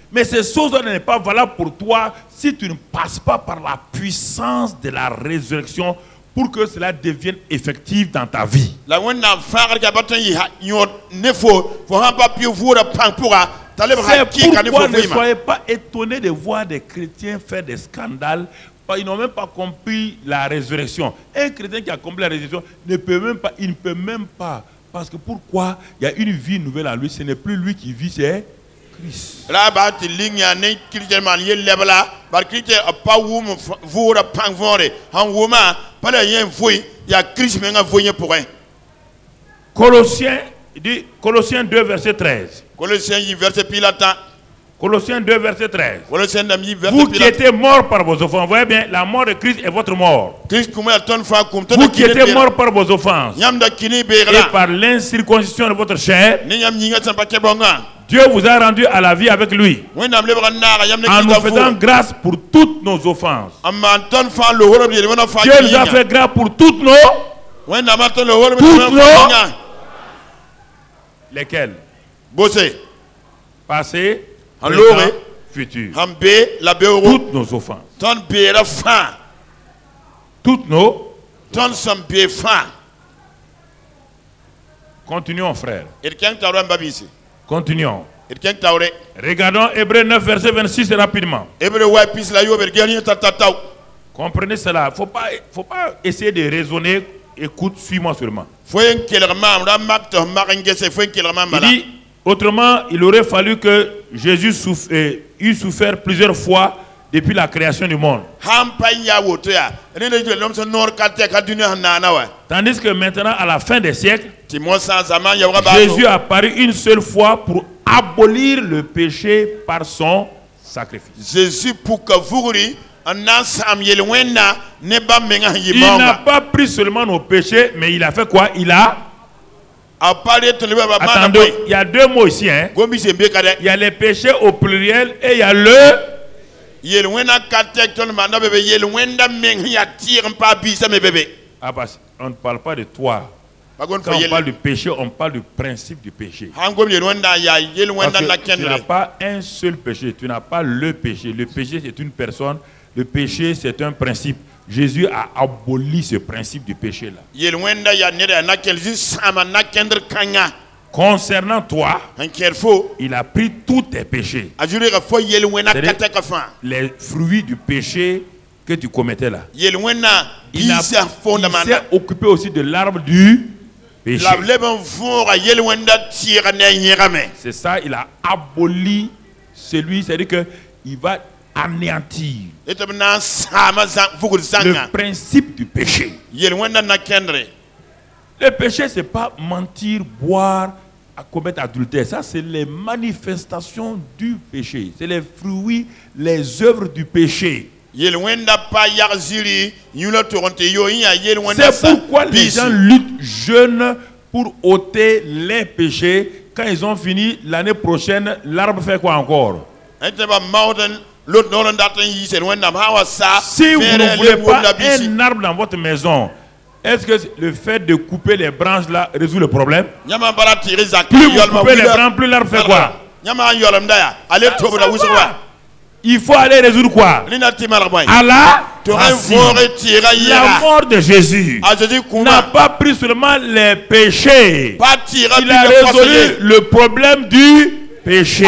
Mais ce sozo n'est pas valable pour toi si tu ne passes pas par la puissance de la résurrection pour que cela devienne effectif dans ta vie. C'est pourquoi ne soyez pas étonnés de voir des chrétiens faire des scandales. Ils n'ont même pas compris la résurrection. Un chrétien qui a compris la résurrection ne peut même pas, il ne peut même pas. Parce que pourquoi? Il y a une vie nouvelle en lui. Ce n'est plus lui qui vit, c'est Christ. Colossiens 2 verset 13. Colossiens 2 verset 13. Vous qui étiez morts par vos offenses. Vous voyez bien, la mort de Christ est votre mort. Vous qui étiez morts par vos offenses et par l'incirconcision de votre chair, Dieu vous a rendu à la vie avec lui, en nous faisant grâce pour toutes nos offenses. Dieu nous a fait grâce pour toutes nos... Lesquelles? Passé, présent, futur. Toutes nos offenses. Toutes nos... Continuons, frère. Continuons. Regardons Hébreux 9 verset 26 rapidement. Comprenez cela. Faut pas essayer de raisonner. Écoute, suis-moi seulement. Il dit, autrement, il aurait fallu que Jésus eût souffert plusieurs fois depuis la création du monde. Tandis que maintenant, à la fin des siècles, Jésus a paru une seule fois pour abolir le péché par son sacrifice. Jésus pour que vous il n'a pas pris seulement nos péchés, mais il a fait quoi? Il a... Attendez, il y a deux mots ici. Hein? Il y a les péchés au pluriel et il y a le... Ah bah, on ne parle pas de toi. Quand on parle du péché, on parle du principe du péché. Parce que tu n'as pas un seul péché, tu n'as pas le péché. Le péché, c'est une personne. Le péché, c'est un principe. Jésus a aboli ce principe du péché-là. Concernant toi, il a pris tous tes péchés. Les fruits du péché que tu commettais là. Il s'est occupé aussi de l'arbre du péché. C'est ça, il a aboli celui, c'est-à-dire qu'il va anéantir le principe du péché. Le péché, c'est pas mentir, boire, à commettre adultère. Ça, c'est les manifestations du péché. C'est les fruits, les œuvres du péché. C'est pourquoi les gens luttent jeunes pour ôter les péchés. Quand ils ont fini, l'année prochaine, l'arbre fait quoi encore? Si vous ne voulez pas un arbre dans votre maison, est-ce que le fait de couper les branches là résout le problème? Plus vous coupez les branches, plus l'arbre fait quoi? Il faut aller résoudre quoi? À la mort de Jésus n'a pas pris seulement les péchés. Il a résolu le problème du péché.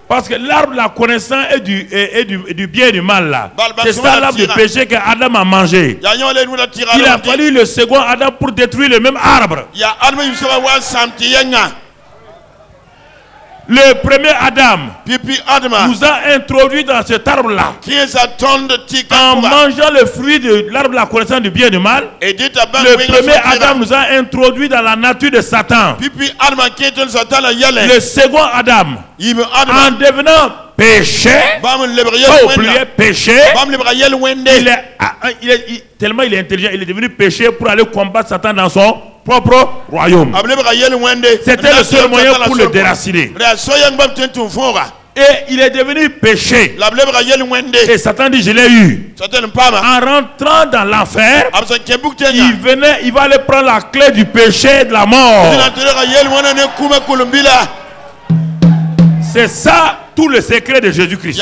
Parce que l'arbre de la connaissance et du bien et du mal là. C'est ça l'arbre de péché que Adam a mangé. Il a fallu le second Adam pour détruire le même arbre. Le premier Adam nous a introduit dans cet arbre-là. En mangeant le fruit de l'arbre de la connaissance du bien et du mal, le premier Adam nous a introduit dans la nature de Satan. Le second Adam, en devenant péché, tellement il est intelligent, il est devenu péché pour aller combattre Satan dans son propre royaume. C'était le seul moyen pour le déraciner. Et il est devenu péché. Et Satan dit, je l'ai eu. En rentrant dans l'enfer, il va aller prendre la clé du péché et de la mort. C'est ça tout le secret de Jésus-Christ.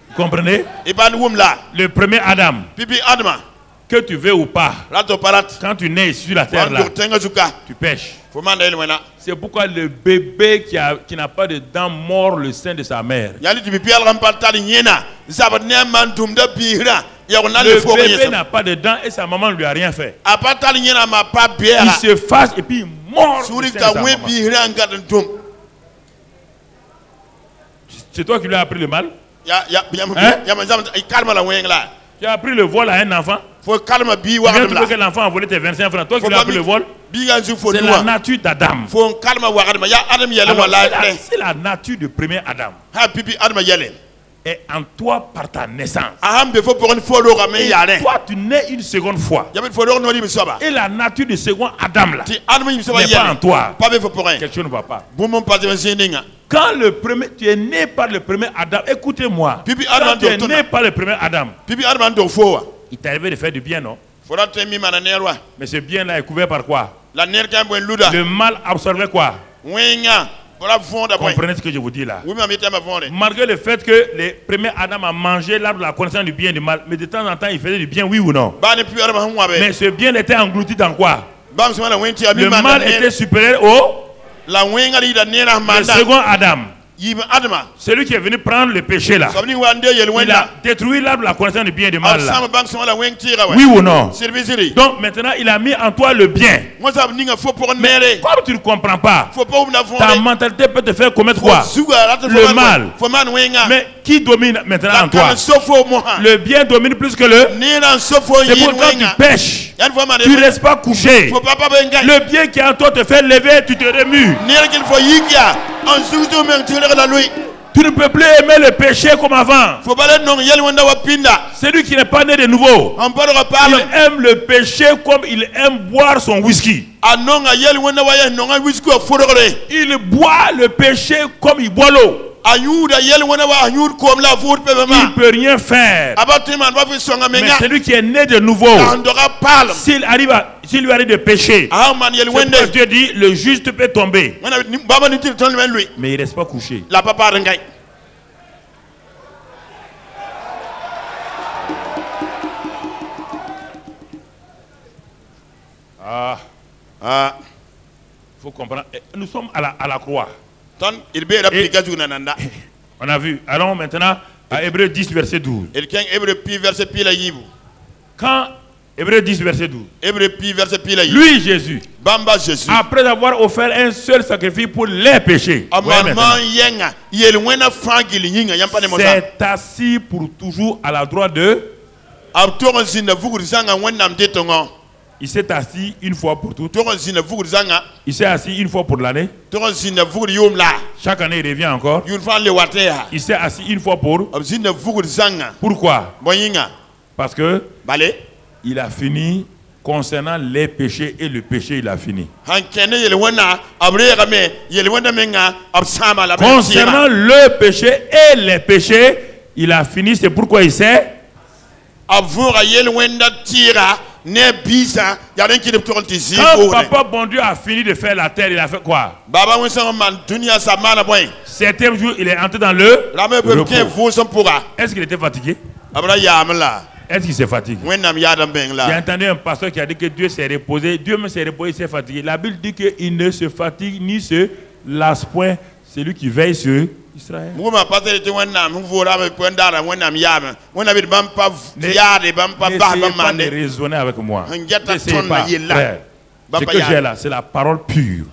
Vous comprenez? Le premier Adam, que tu veux ou pas, quand tu nais sur la terre là, tu pêches. C'est pourquoi le bébé qui n'a pas de dents mord le sein de sa mère. Le bébé n'a pas de dents et sa maman ne lui a rien fait. Il se fâche et puis il mord le sein de sa maman. C'est toi qui lui as appris le mal? Tu as appris le vol à un enfant? Tu veux que l'enfant a volé tes 25 francs. Toi qui lui as appris le vol? C'est la nature d'Adam. C'est la nature du premier Adam. Et en toi par ta naissance. Et toi tu nais une seconde fois. Et la nature du second Adam là n'est pas en toi. Quelque chose ne va pas. Quand tu es né par le premier Adam, écoutez-moi. Quand tu es né par le premier Adam, il t'est arrivé de faire du bien, non? Mais ce bien là est couvert par quoi? Le mal absorbait quoi? Comprenez ce que je vous dis là. Malgré le fait que le premier Adam a mangé l'arbre de la connaissance du bien et du mal, mais de temps en temps il faisait du bien, oui ou non? Mais ce bien était englouti dans quoi? Le mal était supérieur au second Adam. Celui qui est venu prendre le péché là, il a détruit l'arbre de la connaissance du bien et du mal là. Oui ou non? Donc maintenant il a mis en toi le bien. Mais comme tu ne comprends pas, ta mentalité peut te faire commettre quoi? Le mal. Mais qui domine maintenant en toi? Le bien domine plus que le. C'est pourquoi tu pêches. Tu ne restes pas couché. Le bien qui est en toi te fait lever, tu te remues. Tu ne peux plus aimer le péché comme avant. Celui qui n'est pas né de nouveau, il aime le péché comme il aime boire son whisky. Il boit le péché comme il boit l'eau. Il ne peut rien faire. Mais celui qui est né de nouveau, s'il lui arrive de pécher, Dieu dit, le juste peut tomber. Mais il ne reste pas couché. Faut comprendre. Nous sommes à la croix. On a vu. Allons maintenant à Hébreux 10 verset 12. Quand Hébreux 10 verset 12. Lui Jésus, après avoir offert un seul sacrifice pour les péchés, s'est assis pour toujours à la droite de. Il s'est assis une fois pour toutes. Il s'est assis une fois pour l'année. Chaque année il revient encore. Il s'est assis une fois pour. Pourquoi? Parce que il a fini concernant les péchés et le péché il a fini. Concernant le péché et les péchés il a fini. C'est pourquoi il s'est. Quand papa bon Dieu a fini de faire la terre, il a fait quoi? 7e jour, il est entré dans le repos. Est-ce qu'il était fatigué? Est-ce qu'il se fatigue? J'ai entendu un pasteur qui a dit que Dieu s'est reposé. Dieu me s'est reposé, il s'est fatigué. La Bible dit qu'il ne se fatigue ni se lasse point. C'est lui qui veille sur Israël. N'essayez pas de raisonner avec moi. N'essayez pas, frère. Ce que j'ai là, c'est la parole pure.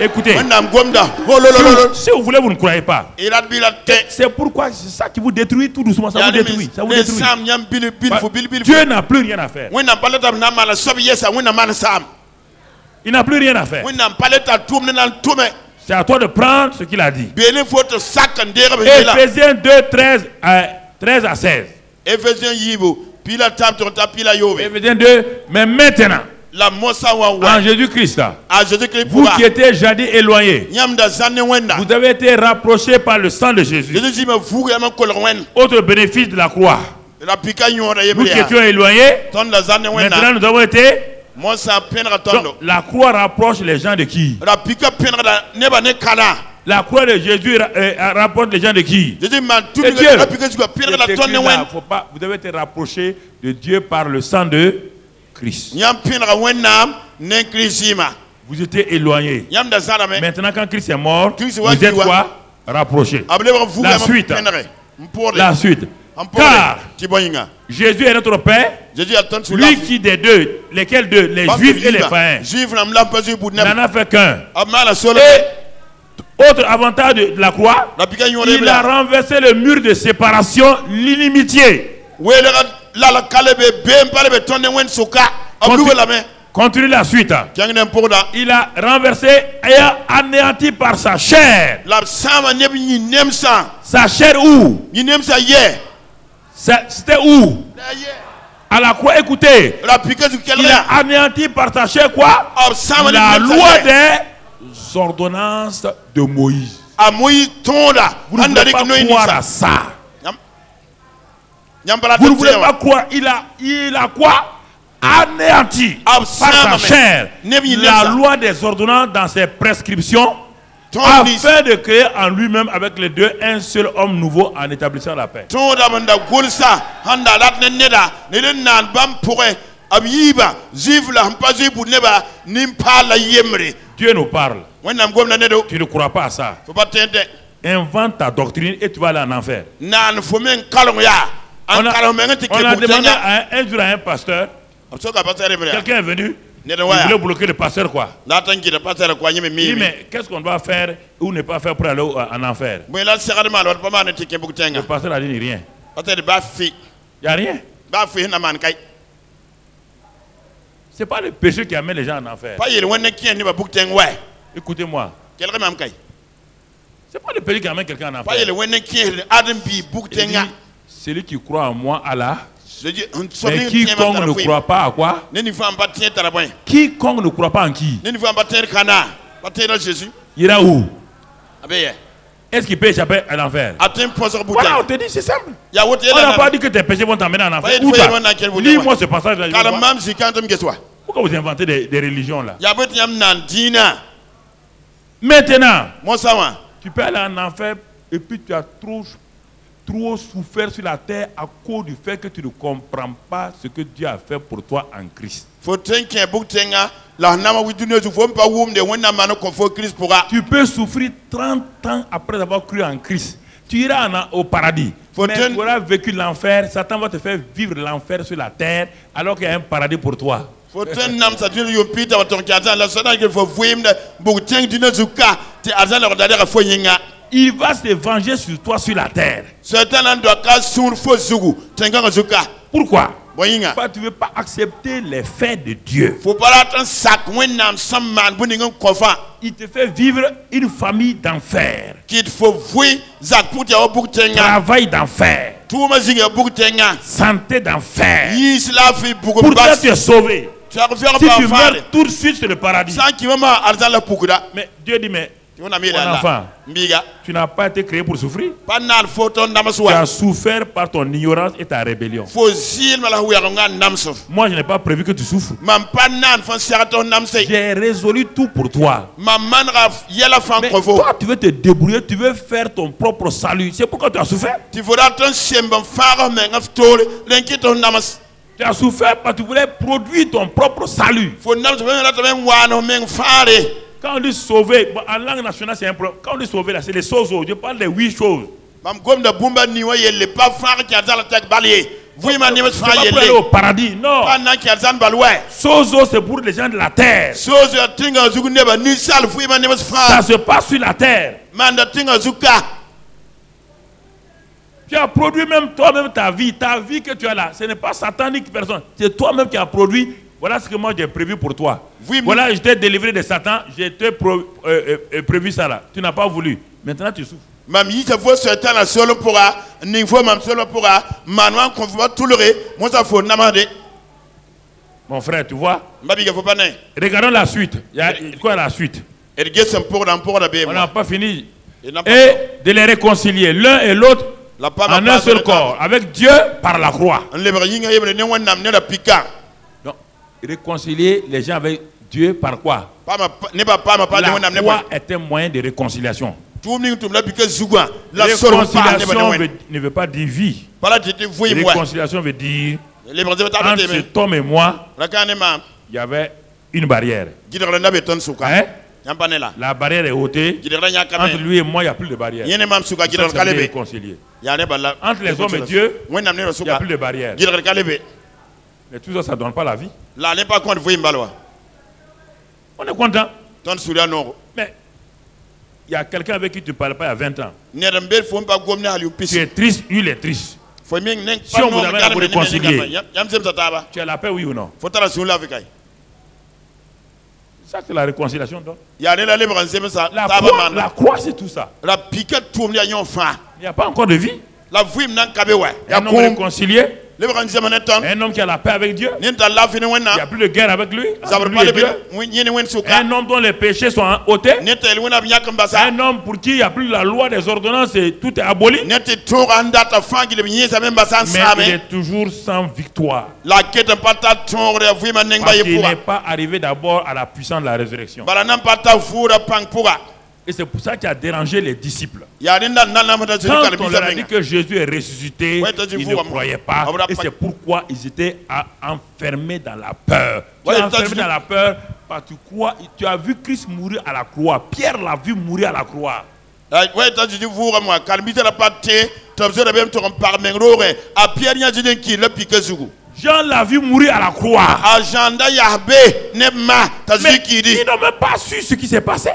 Écoutez, si vous voulez, vous ne croyez pas. C'est pourquoi c'est ça qui vous détruit tout doucement. Ça vous détruit. Ça vous détruit. Dieu n'a plus rien à faire. Il n'a plus rien à faire. C'est à toi de prendre ce qu'il a dit. Éphésiens 2, 13 à 16. Éphésiens 2, mais maintenant, en Jésus-Christ, vous qui étiez jadis éloignés, vous avez été rapprochés par le sang de Jésus. Autre bénéfice de la croix. Nous qui étions éloignés, maintenant nous avons été. Donc, la croix rapproche les gens de qui? La croix de Jésus rapproche les gens de qui? De Dieu. Vous devez être rapproché de Dieu par le sang de Christ. Vous étiez éloignés. Maintenant, quand Christ est mort, vous êtes quoi? Rapprochés. La suite. La suite. Car Jésus est notre Père, lui qui des deux, lesquels deux, les Juifs et les païens, n'en a fait qu'un. Et autre avantage de la croix, il a renversé le mur de séparation, l'inimitié. Continue la suite. Il a renversé et a anéanti par sa chair. Sa chair où? C'était où? À la croix, écoutez. Il a anéanti par sa chair quoi? La loi des ordonnances de Moïse. Vous ne voulez pas croire à ça. Vous ne voulez pas croire. Il a quoi? Anéanti par sa chair la loi des ordonnances dans ses prescriptions, afin de créer en lui-même avec les deux un seul homme nouveau en établissant la paix. Dieu nous parle. Tu ne crois pas à ça. Invente ta doctrine et tu vas aller en enfer. On a demandé un jour à un pasteur. Quelqu'un est venu. Il voulait bloquer le pasteur quoi. Il dit mais qu'est-ce qu'on doit faire ou ne pas faire pour aller en enfer? Le pasteur a dit rien. Il n'y a rien. Ce n'est pas le péché qui amène les gens en enfer. Écoutez-moi. Ce n'est pas le péché qui amène quelqu'un en enfer. Celui qui croit en moi, Allah. Mais quiconque ne croit pas à quoi? Quiconque ne croit pas en qui? Il ira où? Est-ce qu'il peut échapper à l'enfer? Voilà, on te dit, c'est simple. On n'a pas dit que tes péchés vont t'emmener en enfer. Lis-moi ce passage-là. Pourquoi vous inventez des religions là? Maintenant, tu peux aller en enfer et puis tu as trop souffert sur la terre à cause du fait que tu ne comprends pas ce que Dieu a fait pour toi en Christ. Tu peux souffrir 30 ans après avoir cru en Christ. Tu iras au paradis. Mais tu auras vécu l'enfer. Satan va te faire vivre l'enfer sur la terre alors qu'il y a un paradis pour toi. Il va se venger sur toi sur la terre. Pourquoi? Parce que tu ne veux pas accepter les faits de Dieu. Il te fait vivre une famille d'enfer. Travail d'enfer. Santé d'enfer. Pourquoi tu es sauvé? Si tu meurs tout de suite, c'est le paradis. Mais Dieu dit, mais Mon enfant, tu n'as pas été créé pour souffrir. Tu as souffert par ton ignorance et ta rébellion. Moi, je n'ai pas prévu que tu souffres. J'ai résolu tout pour toi. Mais toi, tu veux te débrouiller, tu veux faire ton propre salut. C'est pourquoi tu as souffert. Tu as souffert parce que tu voulais produire ton propre salut. Quand on dit sauver, en langue nationale c'est un problème. Quand on dit sauver là, c'est les sozo. Je parle des 8 choses. C'est pas pour aller au paradis, non. Sozo c'est pour les gens de la terre. Ça se passe sur la terre. Tu as produit même toi-même ta vie que tu as là. Ce n'est pas satanique personne, c'est toi-même qui as produit. Voilà ce que moi j'ai prévu pour toi. Voilà, je t'ai délivré de Satan, j'ai prévu ça là. Tu n'as pas voulu. Maintenant tu souffres. Mon frère, tu vois? Regardons la suite. Il y a quoi la suite? On n'a pas fini. Et de les réconcilier l'un et l'autre en un seul corps avec Dieu par la croix. Réconcilier les gens avec Dieu par quoi? La croix est un moyen de réconciliation. Réconciliation ne veut pas dire vie. Réconciliation veut dire entre cet homme et moi, il y avait une barrière. Hein? La barrière est ôtée. Entre lui et moi, il n'y a plus de barrière. C'est réconcilier. Entre les hommes et Dieu, il n'y a plus de barrière. Mais tout ça, ça ne donne pas la vie. On est content. Mais il y a quelqu'un avec qui tu ne parlais pas il y a 20 ans. Tu es triste, lui il est triste. Si on vous amène à vous réconcilier, tu as la paix, oui ou non? Ça, c'est la réconciliation. Donc. La croix, c'est tout ça. Il n'y a pas encore de vie. Un homme réconcilié. Un homme qui a la paix avec Dieu. Il n'y a plus de guerre avec lui. Un homme dont les péchés sont ôtés. Un homme pour qui il n'y a plus la loi des ordonnances et tout est aboli. Mais il est toujours sans victoire. Parce qu'il n'est pas arrivé d'abord à la puissance de la résurrection. Et c'est pour ça qu'il a dérangé les disciples. Quand on leur a dit que Jésus est ressuscité, ils ne croyaient pas. Et c'est pourquoi ils étaient enfermés dans la peur. Tu es enfermé dans la peur parce que tu as vu Christ mourir à la croix. Pierre l'a vu mourir à la croix. Jean l'a vu mourir à la croix. Mais ils n'ont même pas su ce qui s'est passé.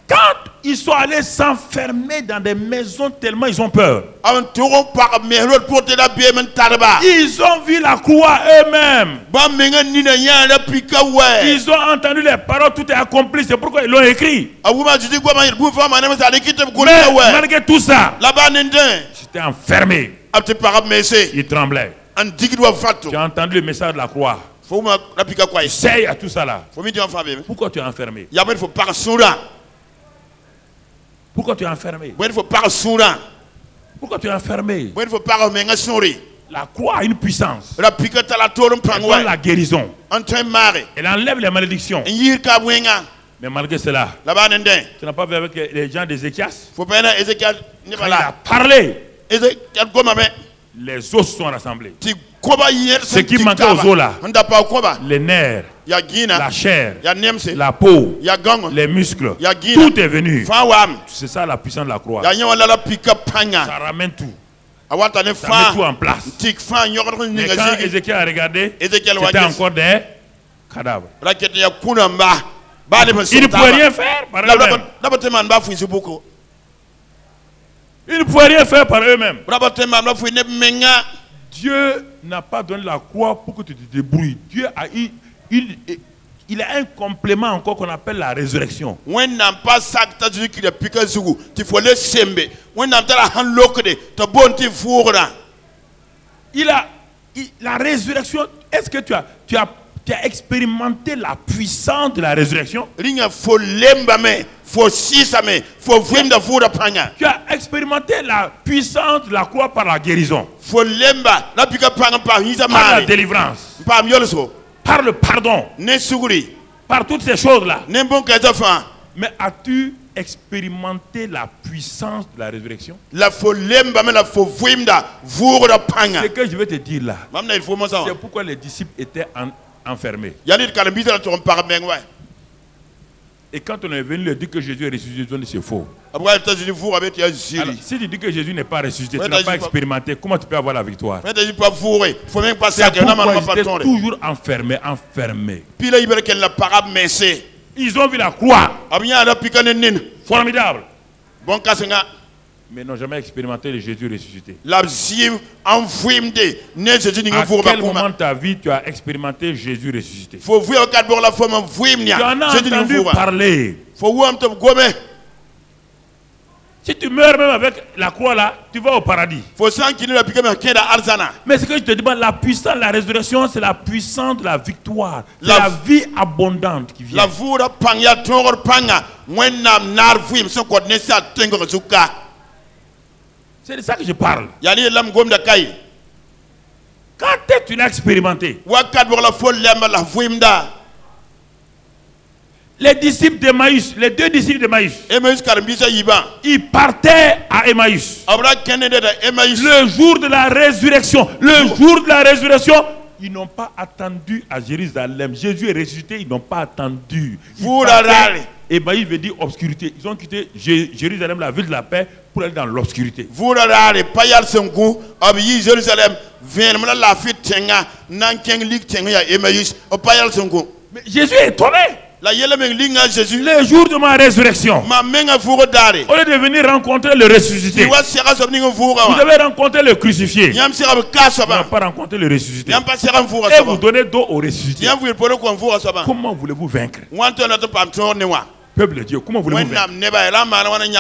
Quand ils sont allés s'enfermer dans des maisons tellement ils ont peur, ils ont vu la croix eux-mêmes. Ils ont entendu les paroles, tout est accompli, c'est pourquoi ils l'ont écrit. Mais malgré tout ça, j'étais enfermé. Il tremblait. Tu as entendu le message de la croix. Tu sais à tout ça là. Pourquoi tu es enfermé? Pourquoi tu es enfermé? Pourquoi tu es enfermé? La croix a une puissance. Elle donne la guérison. Elle enlève les malédictions. Mais malgré cela, tu n'as pas vu avec les gens d'Ézéchias? Quand il a parlé, les os sont rassemblés. Ce qui manquait aux os là, les nerfs, la chair, la peau, les muscles, tout est venu. C'est ça la puissance de la croix. Ça ramène tout. Ça met tout en place. Mais quand Ézéchiel a regardé, c'était encore des cadavres. Il ne pouvait rien faire par eux-mêmes. Ils ne pouvaient rien faire par eux-mêmes. Dieu n'a pas donné la croix pour que tu te débrouilles. Dieu a il a un complément encore qu'on appelle la résurrection. La résurrection, est-ce que tu as Tu as expérimenté la puissance de la résurrection. Tu as expérimenté la puissance de la croix par la guérison, par la délivrance, par le pardon, par toutes ces choses-là. Mais as-tu expérimenté la puissance de la résurrection? Ce que je vais te dire là, c'est pourquoi les disciples étaient enfermés. Et quand on est venu leur dire que Jésus est ressuscité, ils ont dit c'est faux. Alors, si tu dis que Jésus n'est pas ressuscité, tu n'as pas expérimenté, comment tu peux avoir la victoire? C'est pourquoi ils étaient toujours enfermés. Ils ont vu la croix. Formidable. Mais n'ont jamais expérimenté le Jésus ressuscité. À quel moment de ta vie tu as expérimenté Jésus ressuscité? Tu en as entendu parler. Si tu meurs même avec la croix là, tu vas au paradis. Mais ce que je te demande, la puissance de la résurrection, c'est la puissance de la victoire. C'est la vie abondante qui vient. C'est de ça que je parle. Quand est-ce que tu l'as expérimenté? Les disciples d'Emmaüs, les deux disciples d'Emmaüs, ils partaient à Emmaüs. Le jour de la résurrection, ils n'ont pas attendu à Jérusalem. Jésus est ressuscité, ils n'ont pas attendu. Emmaüs veut dire obscurité. Ils ont quitté Jérusalem, la ville de la paix, pour aller dans l'obscurité. Mais Jésus est étonné. Le jour de ma résurrection, au lieu de venir rencontrer le ressuscité, vous devez rencontrer le crucifié. Vous n'avez pas rencontré le ressuscité. Et vous donnez dos au ressuscité. Comment voulez-vous vaincre? Peuple de Dieu, comment voulez-vous vaincre?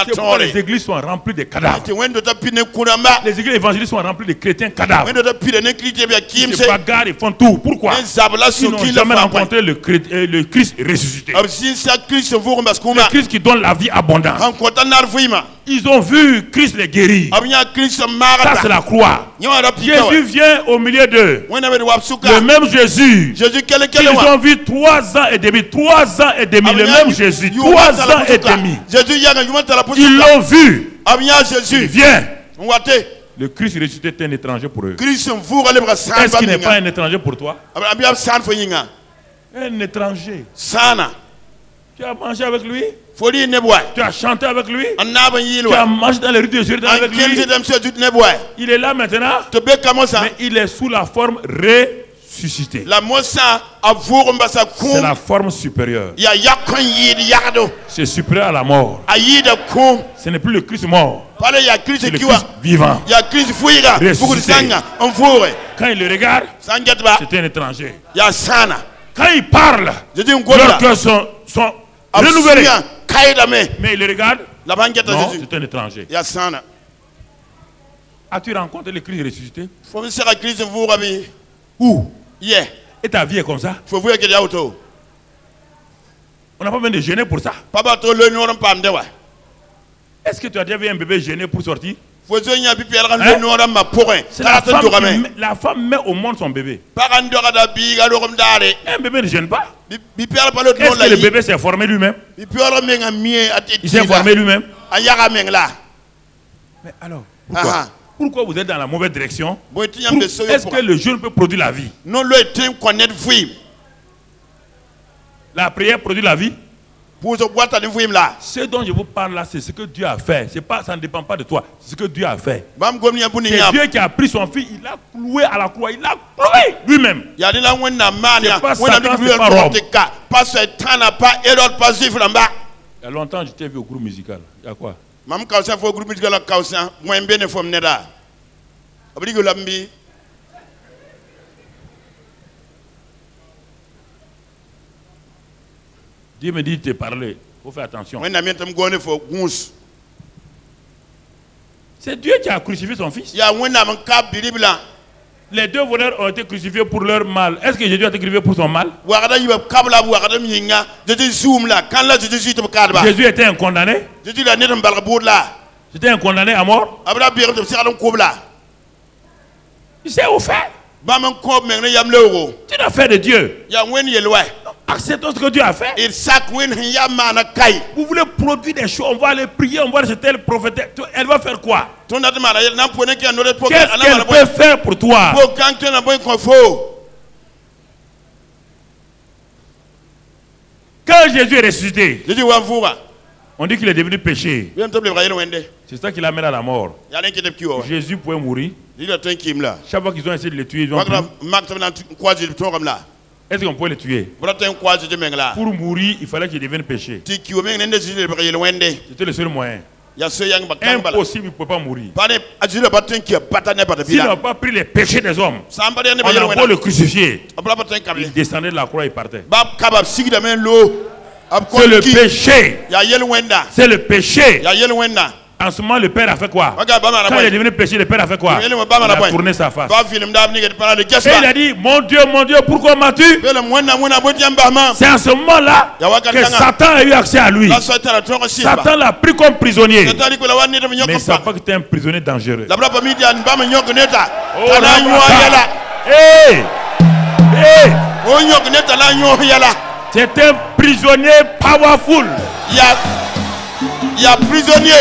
C'est pourquoi les églises sont remplies de cadavres. Les églises évangélistes sont remplies de chrétiens cadavres. Ils se bagarrent, ils font tout. Pourquoi? Ils n'ont jamais rencontré le Christ ressuscité. Le Christ qui donne la vie abondante. Ils ont vu Christ les guérir. Ça c'est la croix. Jésus vient au milieu d'eux. Le même Jésus. Ils ont vu 3 ans et demi. 3 ans et demi. Le même Jésus. 3 ans et demi. Ils l'ont vu. Il vient. Le Christ ressuscité est un étranger pour eux. Est-ce qu'il n'est pas un étranger pour toi? Un étranger. Tu as mangé avec lui? Tu as chanté avec lui? Tu as mangé dans les rues de Jérusalem avec lui? Il est là maintenant, mais il est sous la forme ressuscitée. C'est la forme supérieure. C'est supérieur à la mort. Ce n'est plus le Christ mort. C'est le Christ vivant. Ressuscité. Quand il le regarde, c'est un étranger. Quand il parle, leurs cœurs sont renouvelés. Mais il le regarde. Non, c'est un étranger. As-tu rencontré le Christ ressuscité? Où? Et ta vie est comme ça? On n'a pas besoin de gêner pour ça. Est-ce que tu as déjà vu un bébé gêné pour sortir? Hein? C'est la femme met au monde son bébé. Un bébé ne gêne pas. Est-ce que le bébé s'est formé lui-même? Il s'est formé lui-même. Mais alors, pourquoi vous êtes dans la mauvaise direction? Est-ce que le jeûne peut produire la vie? La prière produit la vie? Ce dont je vous parle là, c'est ce que Dieu a fait. Ça ne dépend pas de toi. C'est ce que Dieu a fait. C'est Dieu qui a pris son fils, il l'a cloué à la croix. Il l'a cloué lui-même. C'est pas Satan, c'est pas Rome. Il y a longtemps, je t'ai vu au groupe musical. Il y a quoi? Dieu me dit de te parler. Il faut faire attention. C'est Dieu qui a crucifié son fils. Les deux voleurs ont été crucifiés pour leur mal. Est-ce que Jésus a été crucifié pour son mal? Jésus était un condamné. C'était un condamné à mort. Il s'est offert. Tu n'as fait de Dieu. Acceptons ce que Dieu a fait. Vous voulez produire des choses, on va aller prier, on va aller chez tel prophète. Elle va faire quoi? Qu'est-ce qu'elle peut faire pour toi? Quand Jésus est ressuscité, on dit qu'il est devenu péché. C'est ça qui l'a mené à la mort. Jésus pouvait mourir. Chaque fois qu'ils ont essayé de le tuer, ils ont pris. Est-ce qu'on peut le tuer? Pour mourir, il fallait qu'il devienne péché. C'était le seul moyen. Impossible, il ne peut pas mourir. S'il n'a pas pris les péchés des hommes, on a beau le crucifier, il descendait de la croix et partait. C'est le péché. C'est le péché. En ce moment, le père a fait quoi? Quand il est devenu péché, le père a fait quoi? Il a tourné sa face. Et il a dit, mon Dieu, pourquoi m'as-tu? C'est en ce moment-là que Satan a eu accès à lui. Satan l'a pris comme prisonnier. Mais il ne savait pas que c'était un prisonnier dangereux. C'est un prisonnier powerful. Il y a prisonnier.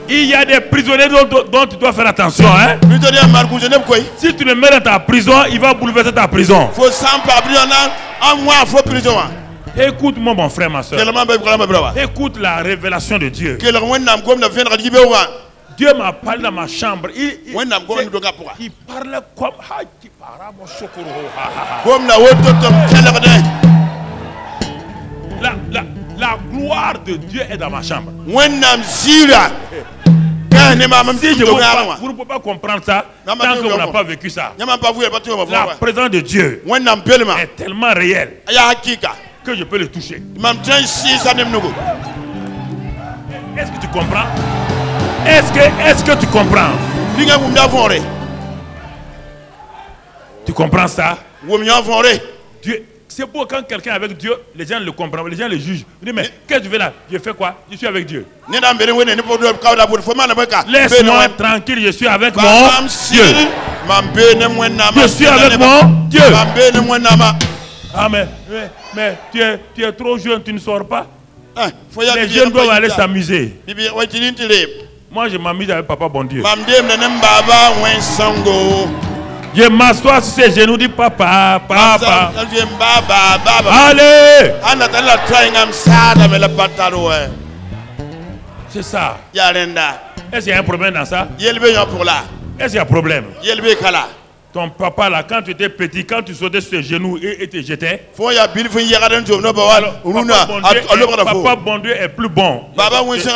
Il y a des prisonniers dont tu dois faire attention. Hein? Si tu le mets dans ta prison, il va bouleverser ta prison. Écoute-moi, mon frère, ma soeur. Écoute la révélation de Dieu. Dieu m'a parlé dans ma chambre. Il parlait comme la gloire de Dieu est dans ma chambre. Si vous ne pouvez pas comprendre ça tant que vous n'avez pas vécu ça. La présence de Dieu est tellement réelle que je peux le toucher. Est-ce que tu comprends? Est-ce que tu comprends? Tu comprends ça? Dieu. C'est pour quand quelqu'un est avec Dieu, les gens le comprennent, les gens le jugent. Vous dites, mais qu'est-ce que tu fais là? Je fais quoi? Je suis avec Dieu. Laisse-moi tranquille, je suis avec mon Dieu. Je suis avec mon Dieu. Ah mais tu es trop jeune, tu ne sors pas. Les jeunes doivent aller s'amuser. Moi je m'amuse avec Papa bon Dieu. Je m'assois sur ses genoux, dis papa. Allez! C'est ça. Est-ce qu'il y a un problème dans ça? Est-ce qu'il y a un problème? Ton papa là, quand tu étais petit, quand tu sautais sur ses genoux et te jetais, Papa bon Dieu est plus bon. C'est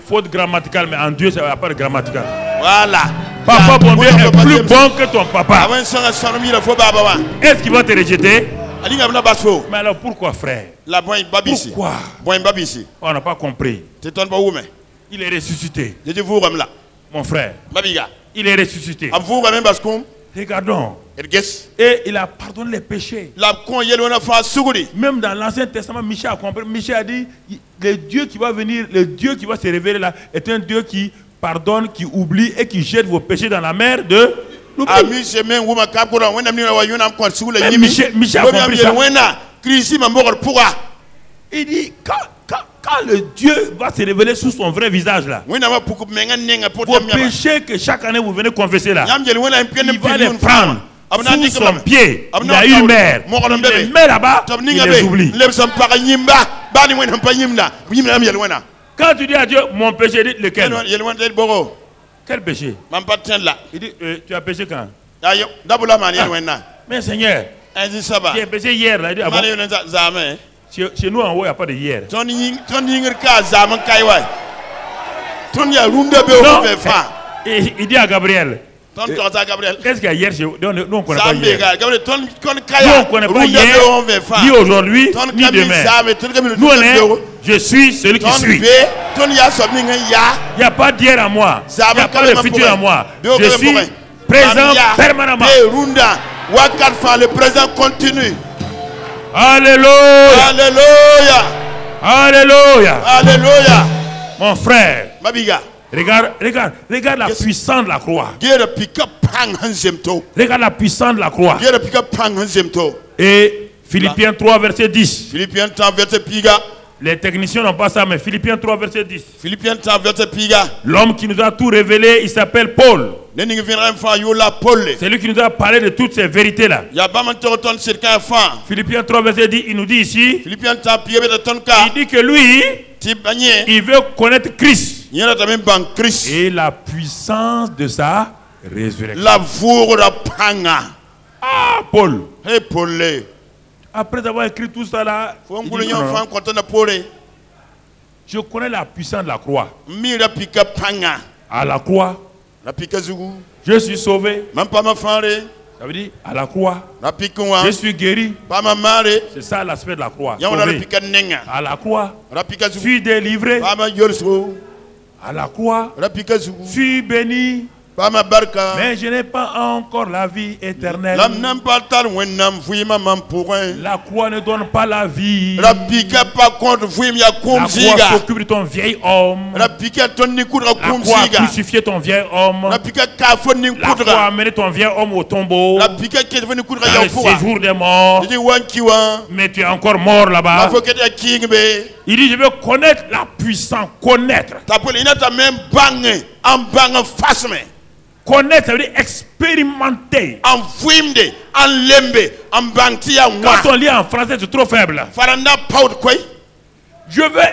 faute grammaticale, mais en Dieu, ça n'a pas de grammatical. Voilà. Papa bon Dieu est plus bon que ton papa. Est-ce qu'il va te rejeter? Mais alors pourquoi, frère? Pourquoi? On n'a pas compris. Il est ressuscité. Mon frère, il est ressuscité. Regardons. Et il a pardonné les péchés. Même dans l'Ancien Testament, Michel a compris. Michel a dit, le Dieu qui va venir, le Dieu qui va se révéler là, est un Dieu qui pardonne, qui oublie et qui jette vos péchés dans la mer de l'oubli. Michel a compris ça. Il dit, quand le Dieu va se révéler sous son vrai visage là, vos péchés que chaque année vous venez confesser là, il va les prendre sous son pied. Il a une mère. Il les met là-bas, il les oublie. Quand tu dis à Dieu, mon péché, dit lequel? Quel péché? Il dit, tu as péché quand? Mais Seigneur, j'ai péché hier là. Il dit, ah bon? Chez nous en haut, il n'y a pas de hier. Non, il dit à Gabriel, Qu'est-ce qu'il y a hier chez vous? Nous, on ne connaît pas hier. Nous, on ne connaît pas hier, ni aujourd'hui, ni demain. Nous, on est, je suis celui qui suis. Il n'y a pas d'hier à moi. Il n'y a pas de futur à moi. Je suis présent permanemment. Le présent continue. Alléluia. Alléluia. Alléluia. Alléluia. Mon frère. Mabiga. Regarde la puissance de la croix. Regarde la puissance de la croix. Et Philippiens 3, verset 10. Philippiens 3, verset 10. Les techniciens n'ont pas ça, mais Philippiens 3, verset 10. Philippiens 3, verset 10. L'homme qui nous a tout révélé, il s'appelle Paul. C'est lui qui nous a parlé de toutes ces vérités-là. Philippiens 3, verset 10, il nous dit ici, il dit que lui, il veut connaître Christ et la puissance de sa résurrection. Ah, Paul. Hey, Paul. Après avoir écrit tout ça là, je connais la puissance de la croix. À la croix, je suis sauvé. Ça veut dire à la croix, je suis guéri. C'est ça l'aspect de la croix. Sauvé. À la croix, je suis délivré. À la croix, je suis béni. Mais je n'ai pas encore la vie éternelle. La croix ne donne pas la vie. La croix s'occupe de ton vieil homme. La croix a crucifié ton vieil homme. La croix a amené ton vieil homme au tombeau. Dans le séjour des morts. Mais tu es encore mort là-bas. Il dit, je veux connaître la puissance. Connaître. Connaître, ça veut dire expérimenter. Quand on lit en français, c'est trop faible. Je veux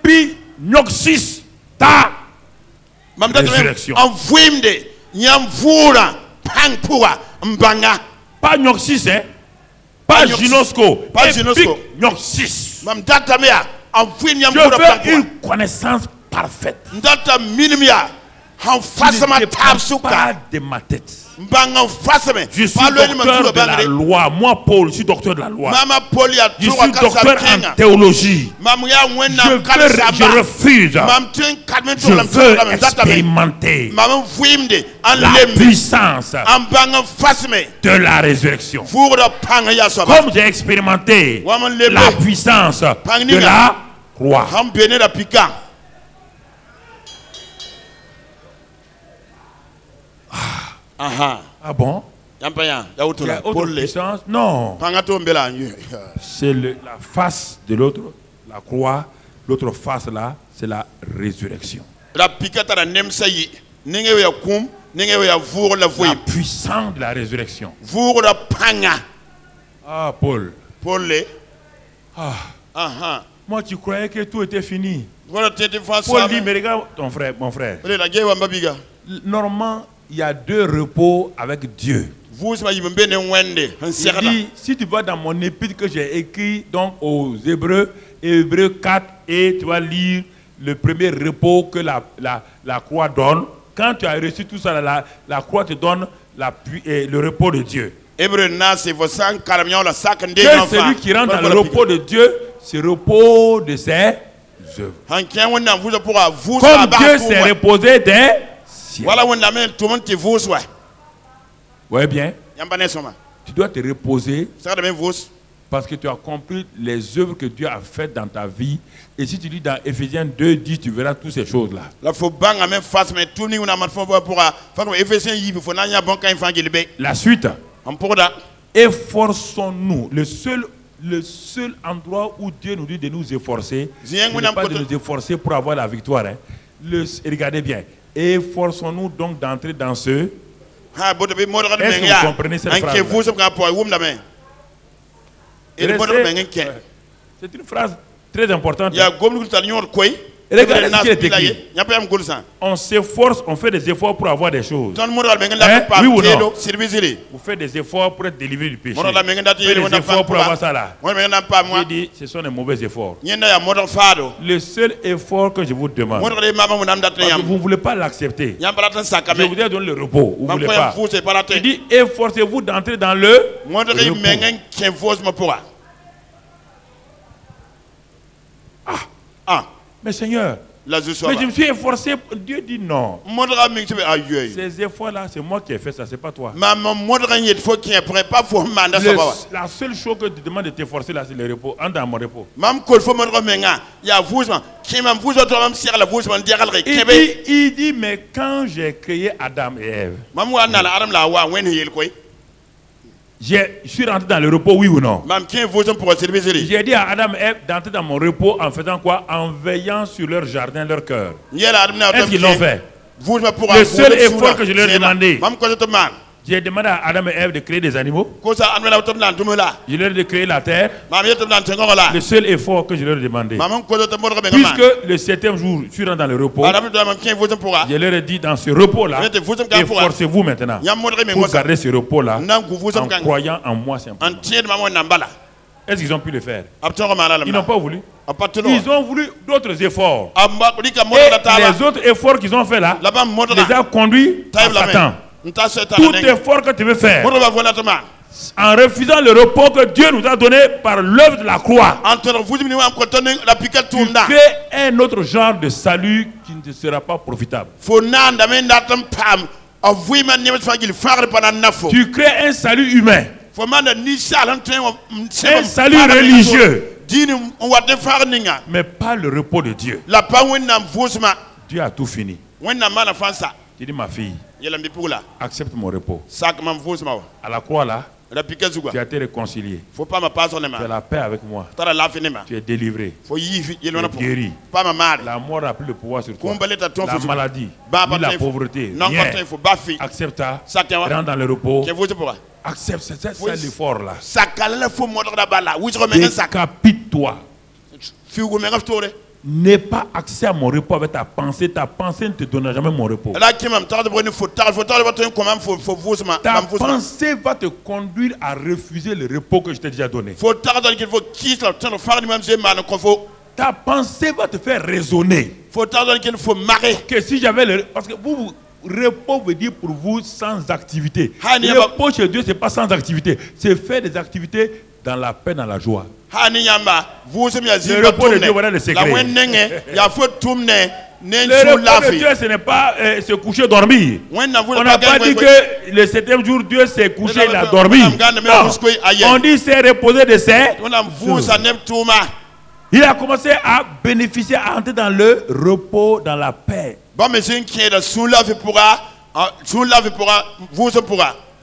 épignoxis ta résurrection. Pas gnoxis, hein? Pas ginosco. Pas épignoxis. Je veux une connaissance parfaite. Pas de ma tête. Je suis docteur de la loi. Moi, Paul, je suis docteur de la loi. Je suis docteur en théologie. Je refuse. Je veux expérimenter la puissance de la résurrection. Comme j'ai expérimenté la puissance de la croix. Ah bon? Il y a autre puissance? Non. C'est la face de l'autre, la croix. L'autre face là, c'est la résurrection. La puissance de la résurrection. Ah, Paul. Moi, tu croyais que tout était fini. Paul dit, mais regarde ton frère, mon frère. Normalement, il y a deux repos avec Dieu. Il dit, si tu vas dans mon épître que j'ai écrit donc aux Hébreux, Hébreux 4, et tu vas lire le premier repos que la croix donne. Quand tu as reçu tout ça, la croix te donne le repos de Dieu. Que celui qui rentre dans le repos de Dieu, c'est le repos de ses œuvres. Comme Dieu s'est reposé des cieux. Oui, bien. Tu dois te reposer parce que tu as compris les œuvres que Dieu a faites dans ta vie. Et si tu lis dans Ephésiens 2, 10, tu verras toutes ces choses-là. La suite. Efforçons-nous. Le seul endroit où Dieu nous dit de nous efforcer, ce n'est pas de nous efforcer pour avoir la victoire. Hein. Regardez bien. Efforçons-nous donc d'entrer dans ce... Est-ce que vous comprenez cette phrase? C'est une phrase très importante. Regardez ce qui est écrit. On s'efforce, on fait des efforts pour avoir des choses. Oui ou non? Vous faites des efforts pour être délivré du péché. Vous faites des efforts pour avoir ça là. Il dit, ce sont des mauvais efforts. Le seul effort que je vous demande, parce que vous ne voulez pas l'accepter, je vous ai donné le repos. Vous ne voulez pas. Il dit, efforcez-vous d'entrer dans le repos. Mais Seigneur, mais je me suis efforcé. Dieu dit non. Ces efforts-là, c'est moi qui ai fait ça, c'est pas toi. La seule chose que tu demandes de t'efforcer là, c'est le repos. Entre dans mon repos. Il dit, mais quand j'ai créé Adam et Ève, je suis rentré dans le repos, oui ou non? J'ai dit à Adam et Ève d'entrer dans mon repos en faisant quoi? En veillant sur leur jardin, leur cœur. Est-ce qu'ils l'ont fait? Le seul effort que je leur ai demandé, j'ai demandé à Adam et Ève de créer des animaux. Je leur ai de créer la terre. Le seul effort que je leur ai demandé. Puisque le 7e jour, je suis rentré dans le repos, je leur ai dit dans ce repos-là, efforcez-vous maintenant pour garder ce repos-là en croyant en moi simplement. Est-ce qu'ils ont pu le faire? Ils n'ont pas voulu. Ils ont voulu d'autres efforts. Et les autres efforts qu'ils ont fait là, les a conduits à Satan. Tout effort que tu veux faire, en refusant le repos que Dieu nous a donné par l'œuvre de la croix, tu fais un autre genre de salut qui ne sera pas profitable. Tu crées un salut humain, un salut religieux, mais pas le repos de Dieu. Dieu a tout fini. Tu dis, ma fille, accepte mon repos. À la croix là, tu as été réconcilié. Tu as la paix avec moi. Tu es délivré. Tu es guéri. La mort n'a plus le pouvoir sur toi. La maladie, ni la pauvreté, rien. Accepte ça. Rentre dans le repos. Accepte, c'est l'effort là. Décapite-toi. N'aie pas accès à mon repos avec ta pensée. Ta pensée ne te donnera jamais mon repos. Ta pensée va te conduire à refuser le repos que je t'ai déjà donné. Ta pensée va te faire raisonner que si j'avais le... Parce que vous, repos veut dire pour vous sans activité. Le repos chez Dieu, ce n'est pas sans activité. C'est faire des activités dans la paix, dans la joie. Le repos de Dieu, voilà le secret. Le repos de Dieu, ce n'est pas se coucher, dormir. On n'a pas dit que le 7e jour, Dieu s'est couché, il a dormi. Non. On dit c'est reposer de ses. Il a commencé à bénéficier, à entrer dans le repos, dans la paix.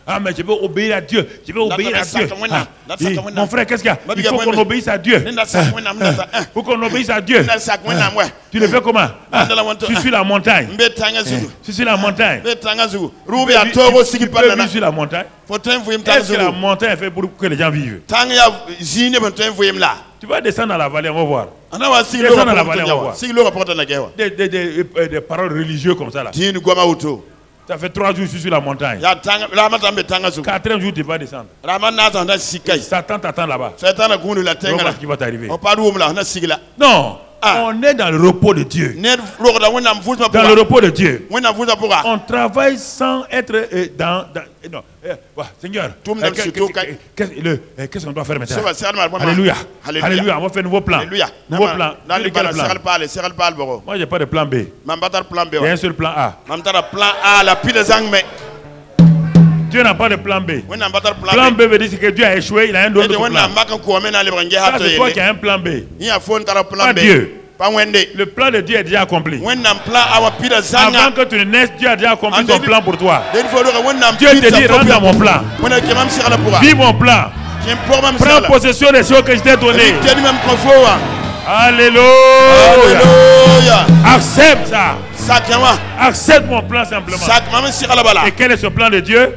Ah, mais je veux obéir à Dieu. Je veux obéir à Dieu. Mon frère, qu'est-ce qu'il y a? Il faut qu'on obéisse à Dieu. Il faut qu'on obéisse à Dieu. Tu le fais comment? Tu suis la montagne. Tu suis la montagne. Tu peux vivre sur la montagne. Est-ce que la montagne est faite pour que les gens vivent? Tu vas descendre dans la vallée, on va voir. Descendre dans la vallée, on va voir. Des paroles religieuses comme ça là. Ça fait 3 jours que je suis sur la montagne. 4e jour, tu vas descendre. Satan t'attend là-bas. On va voir ce qui va t'arriver. Non. On est dans le repos de Dieu. Dans le repos de Dieu. On travaille sans être dans non. Seigneur, qu'est-ce qu'on doit faire maintenant? Alléluia. Alléluia. On va faire un nouveau plan. Nouveau plan. Moi, je n'ai pas de plan B. Il y a un seul plan A. Dieu n'a pas de plan B. Plan B veut dire que Dieu a échoué, il a un autre plan. Ça, c'est toi qui as un plan B. Pas Dieu. Le plan de Dieu est déjà accompli. Avant que tu ne naisses, Dieu a déjà accompli son plan pour toi. Dieu te dit, rentre dans mon plan. Vis mon plan. Prends possession des choses que je t'ai données. Alléluia. Accepte ça. Accepte mon plan simplement. Et quel est ce plan de Dieu?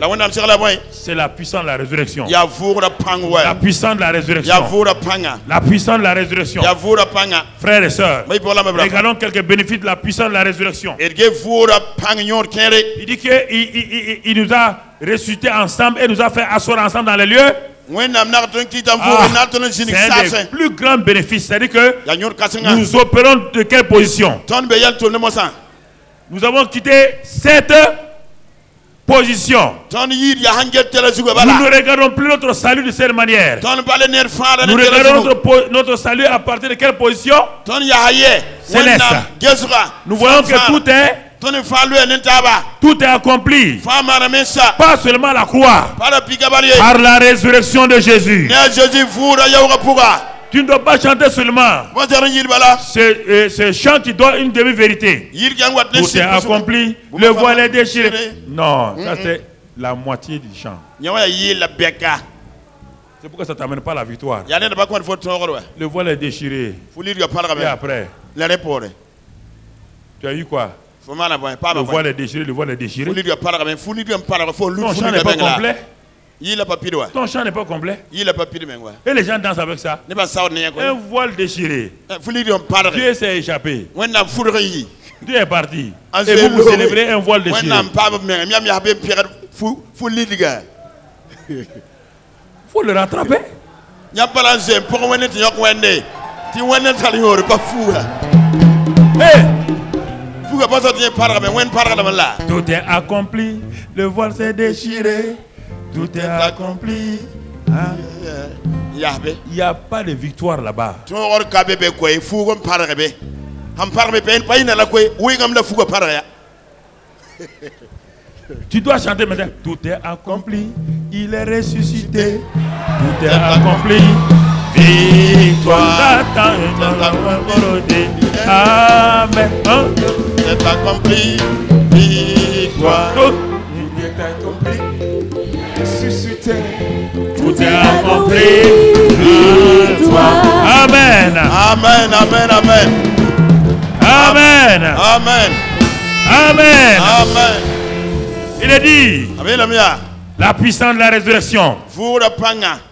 C'est la puissance de la résurrection. Ya vura pangwa. La puissance de la résurrection. Ya vura panga. La puissance de la résurrection. Ya vura panga. Frères et sœurs, Mai bola mabra. regardons quelques bénéfices de la puissance de la résurrection. Erge vura pangnyor kere. Il dit qu'il nous a ressuscités ensemble et nous a fait asseoir ensemble dans les lieux. C'est un des plus grands bénéfices. C'est-à-dire que nous opérons de quelle position? Nous avons quitté cette position. Nous ne regardons plus notre salut de cette manière. Nous regardons notre salut à partir de quelle position? Céleste. Nous voyons que tout est accompli. Pas seulement la croix, par la résurrection de Jésus. Tu ne dois pas chanter seulement ce chant qui donne une demi-vérité. Tout est accompli, le voile est déchiré. Non, ça c'est la moitié du chant. C'est pourquoi ça ne t'amène pas à la victoire. Le voile est déchiré. Et après, tu as eu quoi? Le voile est déchiré, le voile est déchiré. Ton chant n'est pas complet. Ton chant n'est pas complet. Et les gens dansent avec ça. Un voile déchiré. Dieu s'est échappé. Dieu est parti. Et vous célébrez un voile déchiré. Il faut le rattraper. Hey! Tout est accompli, le voile s'est déchiré, tout est accompli. Il n'y a pas de victoire là-bas. Tu dois chanter maintenant. Tout est accompli, il est ressuscité, tout est accompli. Victoire, amen. C'est accompli, victoire. Tout est accompli, ressuscité. Tout est accompli, victoire. Amen. Amen, amen, amen. Amen. Amen. Amen. Amen. Il est dit, la puissance de la résurrection.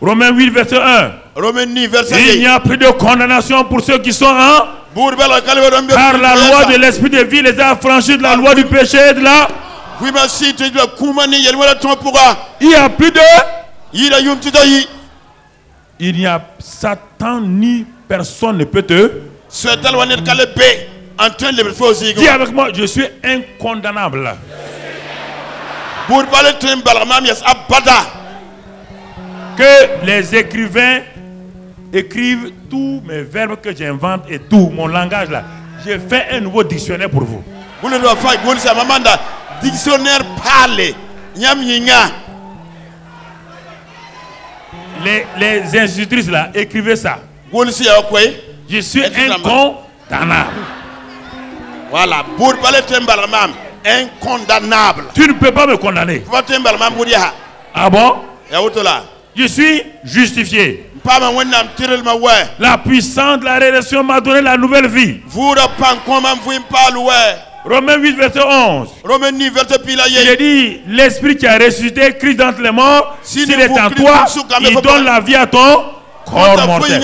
Romains 8, verset 1. Il n'y a plus de condamnation pour ceux qui sont en. Car la loi de l'esprit de vie les a affranchis de la loi du péché et de la. Il n'y a plus de. Il n'y a Satan ni personne ne peut te. Dis avec moi, je suis incondamnable. Que les écrivains écrivent tous mes verbes que j'invente et tout mon langage là. J'ai fait un nouveau dictionnaire pour vous. Les institutrices là, écrivez ça. Je suis incondamnable. Voilà. Incondamnable. Tu ne peux pas me condamner. Ah bon? Je suis justifié. La puissance de la rédemption m'a donné la nouvelle vie. Romains 8, verset 11. Il dit, l'esprit qui a ressuscité Christ d'entre les morts, s'il est en toi, il donne la vie à ton corps mortel.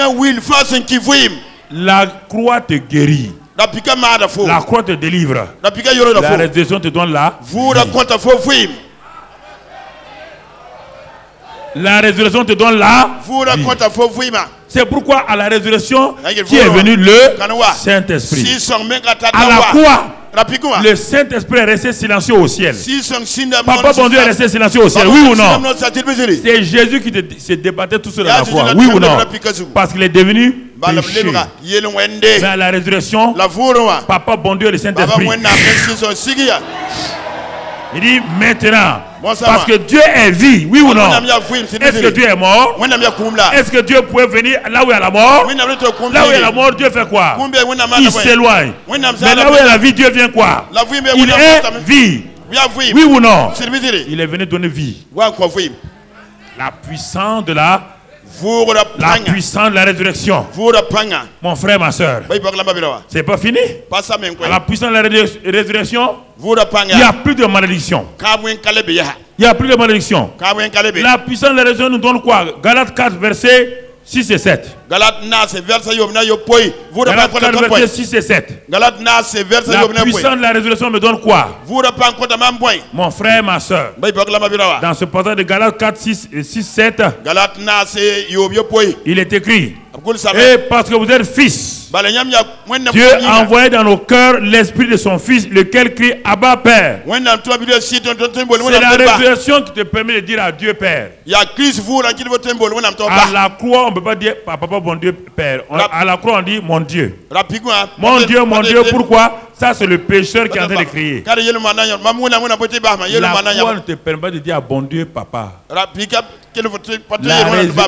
La croix te guérit. La croix te délivre. La résurrection te donne la vie. La résurrection te donne la vie. C'est pourquoi à la résurrection qui est venu le Saint-Esprit. À la croix, le Saint-Esprit est resté silencieux au ciel. Papa bon Dieu est resté silencieux au ciel, oui ou non? C'est Jésus qui s'est débattu tout seul à la croix, oui ou non? Parce qu'il est devenu péché. Mais à la résurrection, Papa bon Dieu et le Saint-Esprit. Il dit maintenant, parce que Dieu est vie, oui ou non? Est-ce que Dieu est mort? Est-ce que Dieu pouvait venir là où il y a la mort? Là où il y a la mort, Dieu fait quoi? Il s'éloigne. Mais là où il y a la vie, Dieu vient quoi? Il est vie. Oui ou non? Il est venu donner vie. La puissance de la puissance de la résurrection. Mon frère, ma soeur, c'est pas fini. À la puissance de la résurrection, il n'y a plus de malédiction. Il n'y a plus de malédiction. La puissance de la résurrection nous donne quoi? Galates 4, versets 6 et 7. Galates 4, versets 6 et 7. La puissance de la résurrection me donne quoi? Mon frère, ma soeur. Dans ce passage de Galates 4, 6 et 6, 7, il est écrit: et parce que vous êtes fils, Dieu a envoyé dans nos cœurs l'esprit de son fils, lequel crie Abba Père. C'est la résurrection qui te permet de dire à Dieu Père. À la croix, on ne peut pas dire Papa, bon Dieu Père. À la croix, on dit mon Dieu. Mon Dieu, pourquoi? Ça, c'est le pécheur qui est en train de crier. La croix ne te permet pas de dire à bon Dieu Papa.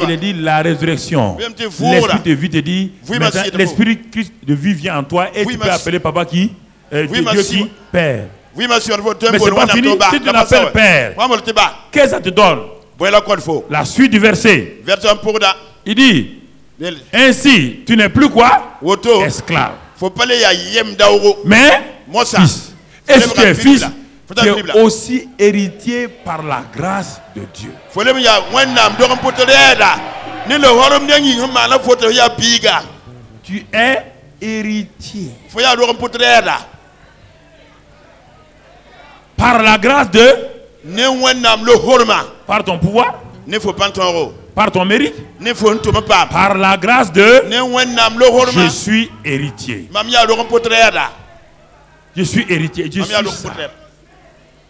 Il dit la résurrection. L'esprit de vie te dit, l'esprit de vie vient en toi et tu peux appeler Papa qui? Dieu qui? Père. Mais c'est pas fini. Si tu l'appelles Père, qu'est-ce que ça te donne? La suite du verset. Il dit, ainsi, tu n'es plus quoi? Esclave. Mais, fils. Et si tu es fils, tu es aussi héritier par la grâce de Dieu. Tu es héritier. Par la grâce de... Par ton pouvoir. Par ton mérite. Par la grâce de... Je suis héritier. Je suis héritier. Je suis ça.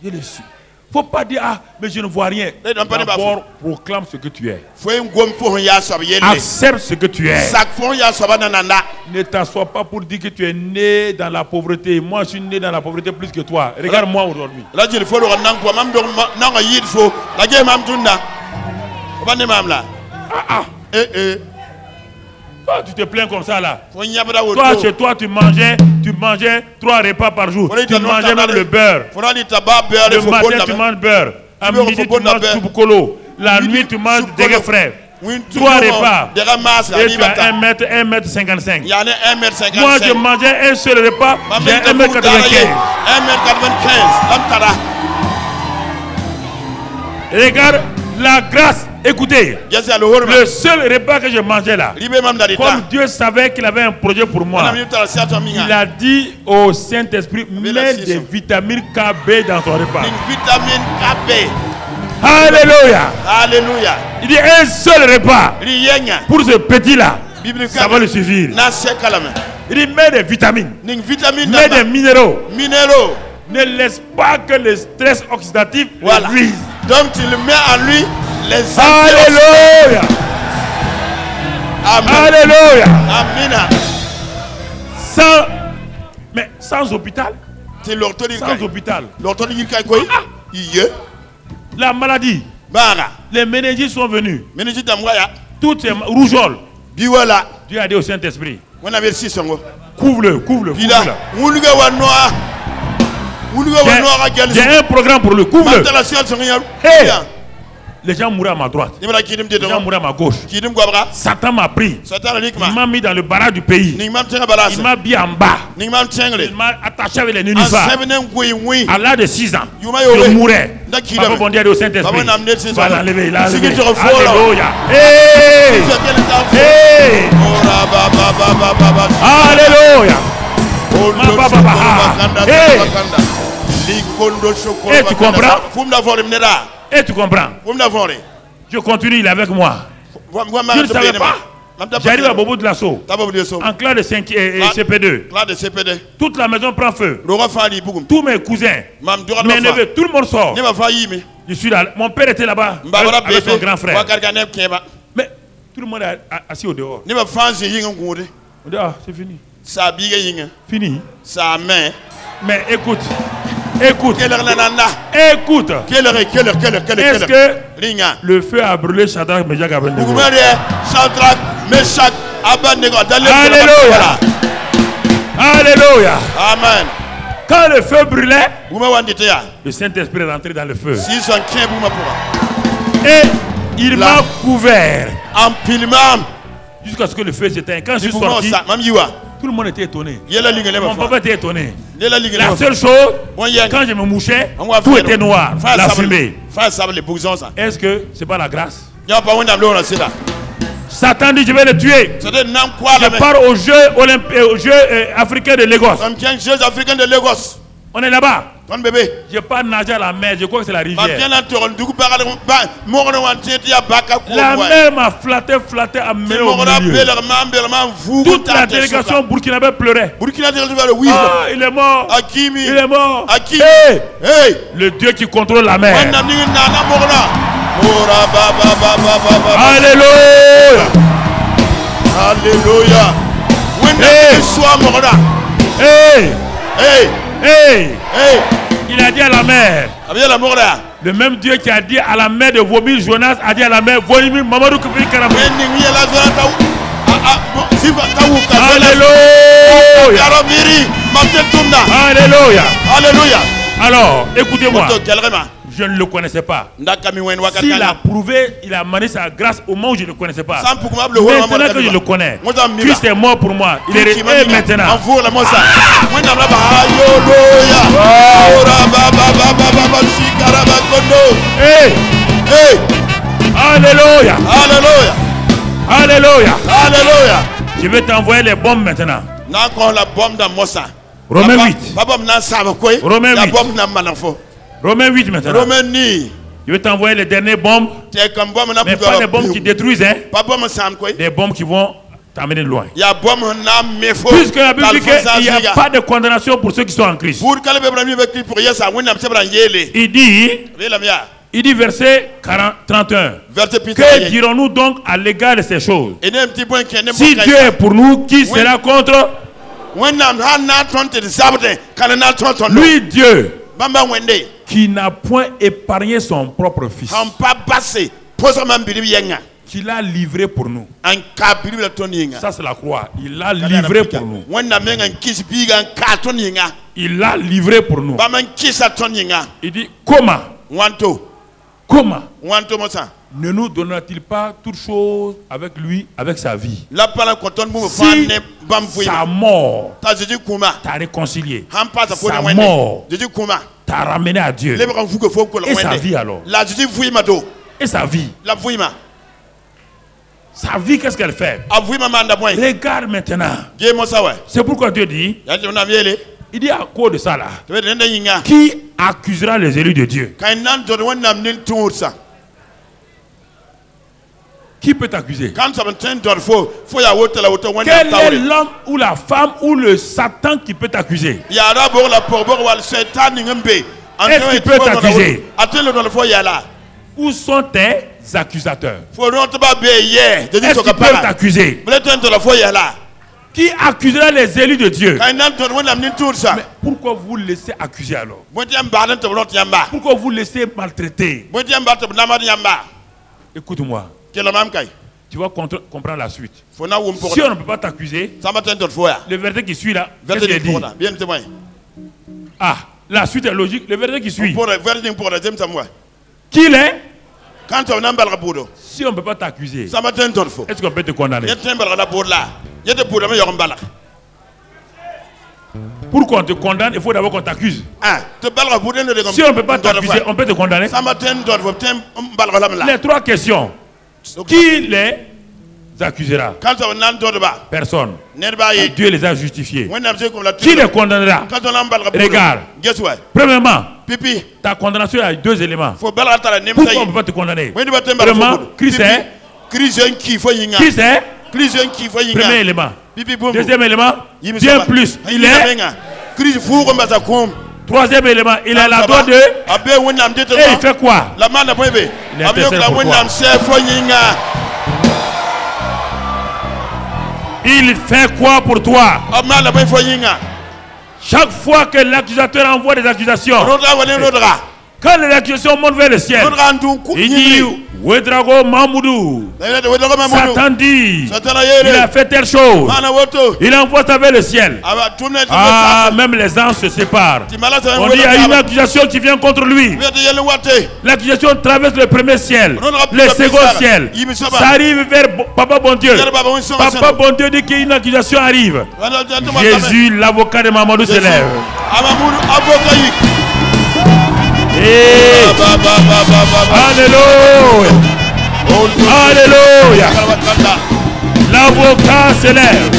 Je le suis. Il ne faut pas dire, ah, mais je ne vois rien. D'abord, proclame ce que tu es. Accepte ce que tu es. Ne t'assois pas pour dire que tu es né dans la pauvreté. Moi, je suis né dans la pauvreté plus que toi. Regarde-moi aujourd'hui. Toi, tu te plains comme ça là. Toi, chez toi, tu mangeais 3 repas par jour. Tu mangeais même le beurre. Le matin, tu manges beurre. À midi, tu manges touboucolo. La nuit, tu manges des frais. 3 repas. Et tu as 1m55. Moi, je mangeais un seul repas. J'ai 1m95. Regarde la grâce. Écoutez, le seul repas que je mangeais là, comme Dieu savait qu'il avait un projet pour moi, il a dit au Saint-Esprit, mets des vitamines KB dans son repas. Alléluia. Alléluia. Il dit un seul repas pour ce petit là, ça va le suffire. Il dit mets des vitamines, mets des minéraux. Ne laisse pas que le stress oxydatif nuise. Donc tu le mets en lui. Alléluia. Amen. Alléluia. Amen. Sans hôpital. Sans hôpital. La maladie. Les méningites sont venus. Toutes ces rougeoles. Dieu a dit au Saint-Esprit. Couvre-le. J'ai un programme pour le couvre. Hey. Les gens mouraient à ma droite. Les gens mouraient à ma gauche. Satan m'a pris. Il m'a mis dans le barrage du pays. Il m'a mis en bas. Il m'a attaché avec les nénuphars. À l'âge de 6 ans, je mourais. Papa bon Dieu au Saint-Esprit. Il va l'enlever. Il l'a enlevé. Alléluia. Hey. Hey. Alléluia. Hey. Et tu comprends? Et tu comprends? Je continue, il est avec moi. Je ne savais pas. J'arrive à Bobo de l'assaut. En classe de 5 et CP2. Toute la maison prend feu. Tous mes cousins, mes neveux, tout le monde sort. Je suis là. Mon père était là-bas avec son grand frère. Mais tout le monde est assis au dehors. On dit, ah, c'est fini. Fini. Mais écoute. Écoute. Est-ce que le feu a brûlé Shadrach, Meshach, Abednego? Alléluia. Alléluia. Amen. Quand le feu brûlait, le Saint-Esprit est rentré dans le feu. Et il m'a couvert jusqu'à ce que le feu s'éteigne. Quand je suis sorti, Tout le monde était étonné. Mon Mon papa était étonné. La La seule chose, quand je me mouchais, tout était noir. La fumée. Est-ce que c'est pas la grâce? Satan dit je vais le tuer. Je pars aux Jeux africains de Lagos. On est là-bas. Je pars nager à la mer, je crois que c'est la rivière. La mer m'a flatté, amené au milieu. Toute la délégation burkinabé pleurait. Ah, il est mort. Il est mort. Hey. Le Dieu qui contrôle la mer. Alléluia. Alléluia. Hey. Il a dit à la mer. Le même Dieu qui a dit à la mer de vomir Jonas a dit à la mer vomir Mamadou Koufri Karamou. Alléluia. Alléluia. Alors, écoutez-moi. Je ne le connaissais pas. S'il a prouvé, il a mané sa grâce au moment où je ne le connaissais pas. Maintenant que je le connais, Christ est mort pour moi. Il est resté maintenant. Alléluia. Alléluia. Alléluia. Alléluia. Je vais t'envoyer les bombes maintenant. Romains 8. Romains 8. Romains 8 maintenant. Je vais t'envoyer les dernières bombes. Mais pas des bombes qui détruisent, hein. Des bombes qui vont t'amener loin. Puisque la Bible dit qu'il n'y a pas de condamnation pour ceux qui sont en Christ. Il dit verset 31. Que dirons-nous donc à l'égard de ces choses? Si Dieu est pour nous, qui sera contre? Lui, Dieu, qui n'a point épargné son propre fils, qu'il l'a livré pour nous. Ça c'est la croix. Il l'a livré pour nous. Il l'a livré pour nous. Il dit comment ne nous donnera-t-il pas toute chose avec lui, avec sa vie? Si sa mort t'a réconcilié, sa mort t'a ramené à Dieu, et sa vie alors? Et sa vie? Sa vie, qu'est-ce qu'elle fait? Regarde maintenant. C'est pourquoi Dieu dit, il dit à cause de ça là, qui accusera les élus de Dieu? Qui peut t'accuser? Quel est l'homme ou la femme ou le Satan qui peut t'accuser? Est-ce qu'il peut t'accuser? Où sont tes accusateurs? Est-ce qu'il peut t'accuser? Qui accusera les élus de Dieu? Mais pourquoi vous laissez accuser alors? Pourquoi vous laissez maltraiter? Écoute-moi. Tu vas comprendre la suite. Si on ne peut pas t'accuser, le verset qui suit là, qu'est-ce qu'il dit? Ah, la suite est logique. Le verset qui suit. Qui il est? Si on ne peut pas t'accuser, est-ce qu'on peut te condamner? Pour qu'on te condamne, il faut d'abord qu'on t'accuse. Si on ne peut pas t'accuser, on peut te condamner. Les trois questions. Qui les accusera? Personne. Dieu les a justifiés. Qui les condamnera? Regarde. Premièrement, ta condamnation a deux éléments. Pourquoi on ne peut pas te condamner? Premièrement, Christ est. Qui c'est? Premier élément. Deuxième élément, bien plus. Il est. Troisième élément, il est la droite de. Et il fait quoi? Il intercède pour toi. Il fait quoi pour toi? Chaque fois que l'accusateur envoie des accusations, Quand les accusations montent vers le ciel, il dit Ouedraogo Mamoudou. Satan dit il a fait telle chose. Il envoie ça vers le ciel. Ah, même les anges se séparent. On dit il y a une accusation qui vient contre lui. L'accusation traverse le premier ciel, le second ciel. Ça arrive vers Papa Bon Dieu. Papa Bon Dieu dit qu'une accusation arrive. Jésus, l'avocat de Mamadou, se lève. Alléluia. Alléluia. L'avocat se lève.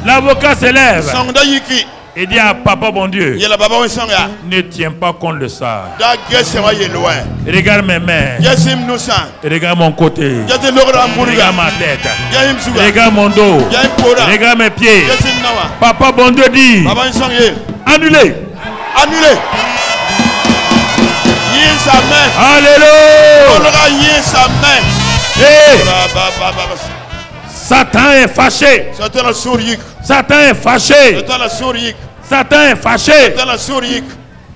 L'avocat se lève. Et dit à Papa Bon Dieu, ne tiens pas compte de ça. Regarde mes mains. Regarde mon côté. Regarde ma tête. Regarde mon dos. Regarde mes pieds. Papa Bon Dieu dit, annulez. Annulé. Alléluia. Hey. Satan est fâché. Satan est fâché. Satan est fâché.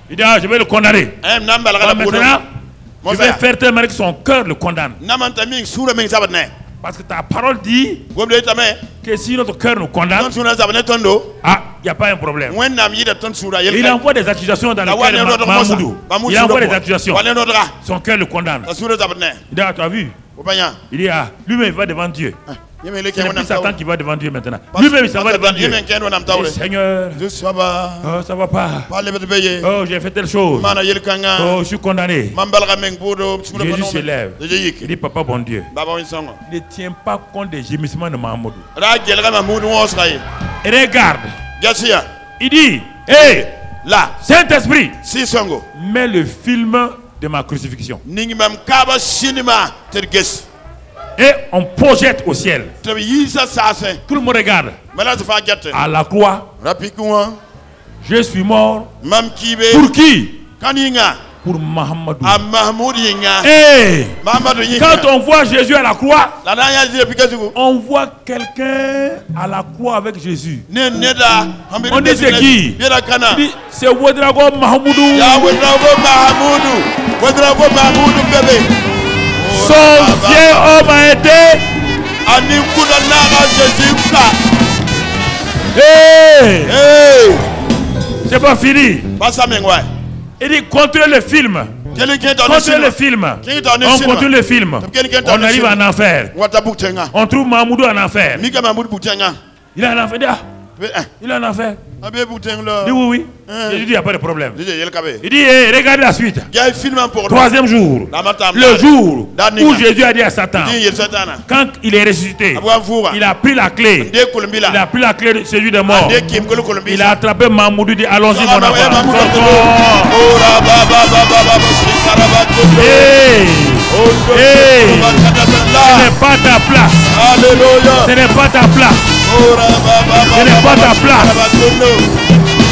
Il dit, ah, je vais le condamner. Maintenant, je vais faire tellement que son cœur le condamne. Parce que ta parole dit que si notre cœur nous condamne, ah, il n'y a pas un problème. Il envoie des accusations dans le cœur de Mamoudou. Il envoie des accusations. Son cœur le condamne. Il dit, ah, tu as vu? Il dit, ah, lui-même il va devant Dieu. Ce n'est plus Satan qui va devant Dieu maintenant. Lui-même il s'en va devant Dieu. Seigneur, oh, ça va pas. Oh, j'ai fait telle chose. Oh, je suis condamné. Jésus se lève. Il dit, Papa Bon Dieu, ne tiens pas compte des gémissements de Mahamoudou. Et regarde. Il dit, hé, là, Saint-Esprit, mets le film de ma crucifixion. Et on projette au ciel. Tout le monde regarde. À la croix, je suis mort. Pour qui? Pour Mahamadou. Hey, quand on voit Jésus à la croix, on voit quelqu'un à la croix avec Jésus. On dit c'est qui? C'est Ouedraogo Mahamoudou. Son vieil homme a été. Hey! C'est pas fini. Il dit contrôle le film. Contrôle le film. On contrôle le film. On arrive en enfer. On trouve Mahamoudou en enfer. Il est en enfer. Il est en enfer. Il dit oui. Jésus dit il n'y a pas de problème. Il dit regarde la suite. Troisième jour. Le jour où Jésus a dit à Satan, quand il est ressuscité, il a pris la clé. Il a pris la clé de celui de mort. Il a attrapé Mahamoudou. Il dit allons-y mon enfant. Ce n'est pas ta place. Ce n'est pas ta place. Ce n'est pas ta place.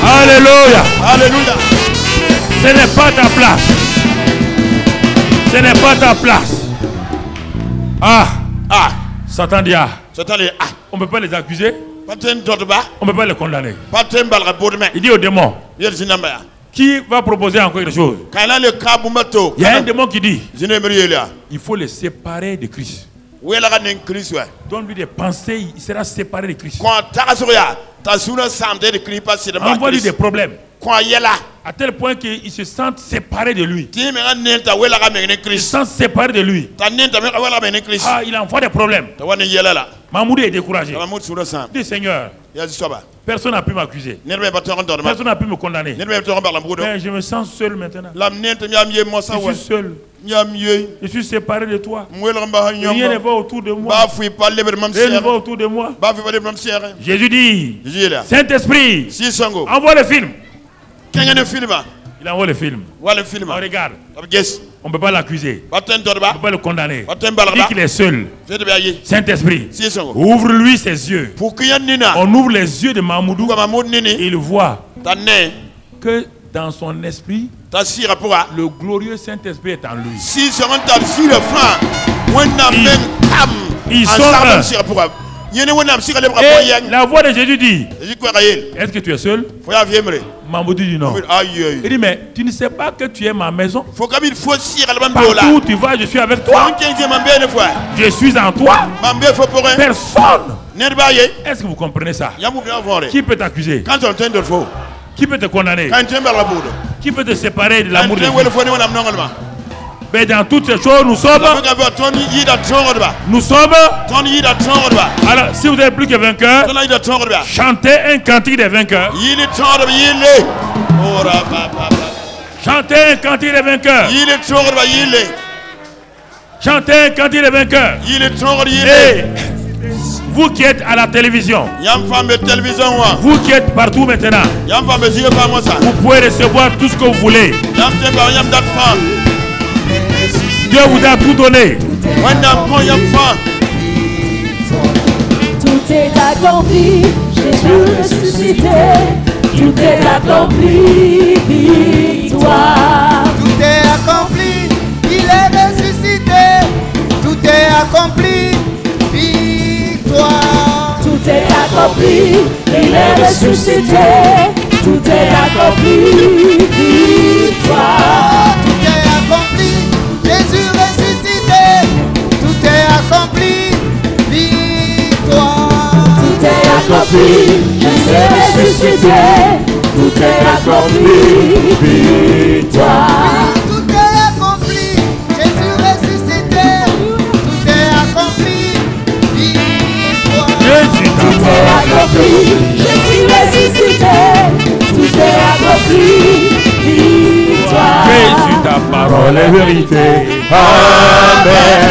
Alléluia. Alléluia. Ce n'est pas ta place. Ce n'est pas ta place. Ah. Ah. Satan dit ah. On ne peut pas les accuser. On ne peut pas les condamner. Il dit au démon, qui va proposer encore quelque chose? Il y a un démon qui dit, il faut les séparer de Christ. Donne-lui des pensées, il sera séparé de Christ. Envoie-lui des problèmes. À tel point qu'ils se sentent séparés de lui. Ils se sentent séparés de lui. Ah, il envoie des problèmes. Mamoudou est découragé. Il dit Seigneur, personne n'a pu m'accuser. Personne n'a pu me condamner. Mais je me sens seul maintenant. Je suis seul. Je suis séparé de toi. Rien ne va autour de moi. Rien ne va autour de moi. Jésus dit, Saint-Esprit, envoie le film. Il envoie le film. On regarde. On ne peut pas l'accuser. On ne peut pas le condamner. Il dit qu'il est seul. Saint-Esprit, ouvre-lui ses yeux. On ouvre les yeux de Mahamoudou et il voit que dans son esprit, le glorieux Saint-Esprit est en lui. Ils sont un. Et la voix de Jésus dit, est-ce que tu es seul? Mamoudou dit non. Il dit, mais tu ne sais pas que tu es ma maison? Partout où tu vas, je suis avec toi. Je suis en toi. Personne. Est-ce que vous comprenez ça? Qui peut t'accuser? Qui peut te condamner? Qui peut te séparer de l'amour de Dieu? Mais dans toutes ces choses, nous sommes. Alors, si vous n'êtes plus que vainqueur, chantez un cantique des vainqueurs. Chantez un cantique des vainqueurs. Chantez un cantique des vainqueurs. Et vous qui êtes à la télévision, vous qui êtes partout maintenant, vous pouvez recevoir tout ce que vous voulez. Dieu vous a tout donné. Tout est accompli, Jésus ressuscité. Tout est accompli, victoire. Tout est accompli, il est ressuscité. Tout est accompli, victoire. Tout est accompli, il est ressuscité. Tout est accompli, victoire. Tout est accompli, Jésus ressuscité. Tout est accompli, victoire. Tout est accompli, Jésus ressuscité. Tout est accompli, victoire. Tout est accompli, Jésus ressuscité. Tout est accompli, victoire. Tout est accompli, Jésus ressuscité. Tout est accompli, victoire. Jésus, ta parole est vérité. Amen.